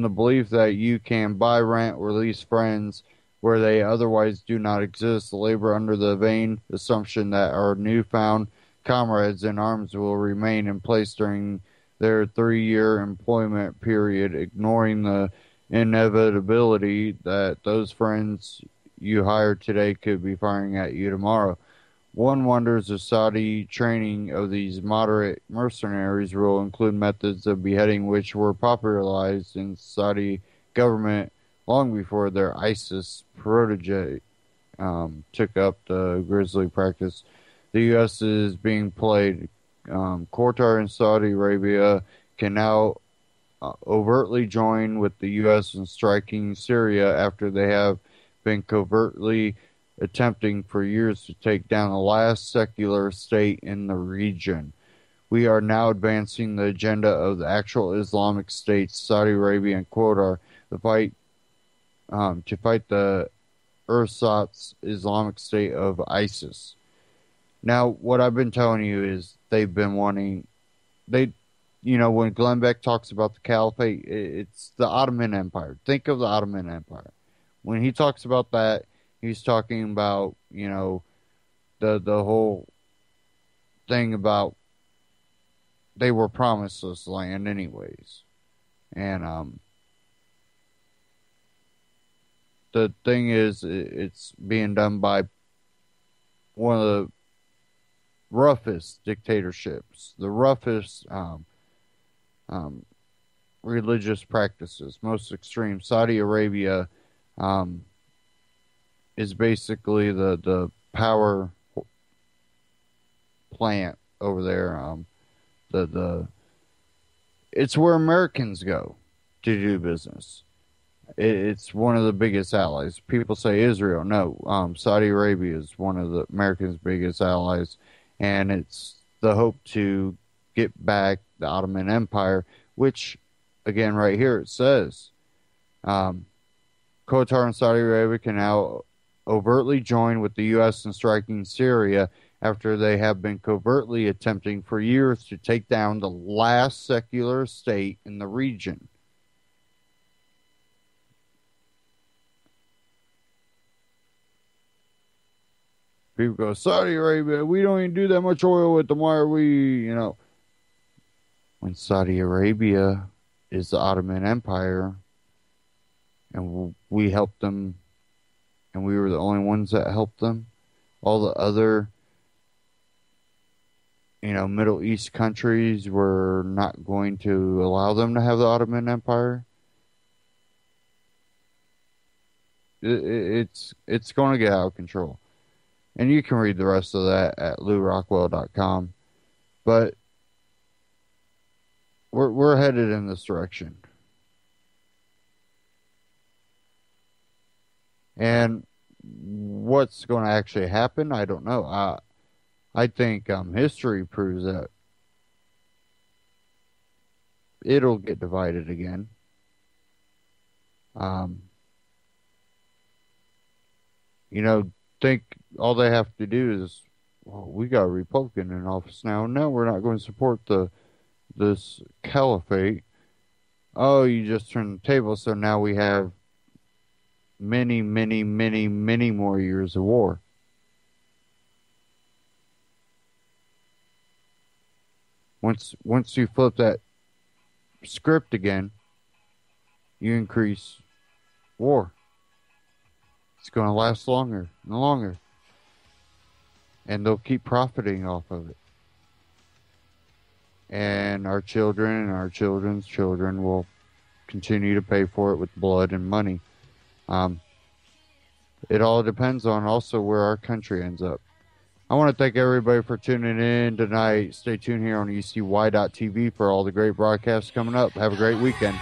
the belief that you can buy, rent, or lease friends where they otherwise do not exist, labor under the vain assumption that our newfound comrades in arms will remain in place during their 3-year employment period, ignoring the inevitability that those friends you hire today could be firing at you tomorrow. One wonders if Saudi training of these moderate mercenaries will include methods of beheading which were popularized in Saudi government long before their ISIS protege took up the grisly practice. The U.S. is being played. Qatar and Saudi Arabia can now overtly join with the U.S. in striking Syria after they have been covertly attempting for years to take down the last secular state in the region. We are now advancing the agenda of the actual Islamic states, Saudi Arabia and Qatar, to fight the ersatz Islamic State of ISIS. Now, what I've been telling you is they've been wanting, when Glenn Beck talks about the caliphate, it's the Ottoman Empire. Think of the Ottoman Empire. When he talks about that, he's talking about, the whole thing about they were promised this land anyways. And the thing is, it's being done by one of the roughest dictatorships, the roughest religious practices, most extreme. Saudi Arabia is basically the power plant over there. It's where Americans go to do business. It's one of the biggest allies. People say Israel. No, Saudi Arabia is one of the Americans' biggest allies, and it's the hope to get back the Ottoman Empire, which, again, right here it says, Qatar and Saudi Arabia can now overtly join with the U.S. in striking Syria after they have been covertly attempting for years to take down the last secular state in the region. People go, Saudi Arabia, we don't even do that much oil with them. Why are we, when Saudi Arabia is the Ottoman Empire and we helped them and we were the only ones that helped them, all the other, Middle East countries were not going to allow them to have the Ottoman Empire. It's going to get out of control. And you can read the rest of that at LouRockwell.com. But we're headed in this direction. And what's going to actually happen, I don't know. I think history proves that it'll get divided again. Think all they have to do is, we got a Republican in office now. No, we're not going to support this caliphate. Oh, you just turned the table, so now we have many, many, many, many more years of war. Once you flip that script again, you increase war. It's going to last longer and longer. And they'll keep profiting off of it. And our children and our children's children will continue to pay for it with blood and money. It all depends on also where our country ends up. I want to thank everybody for tuning in tonight. Stay tuned here on ECY.TV for all the great broadcasts coming up. Have a great weekend.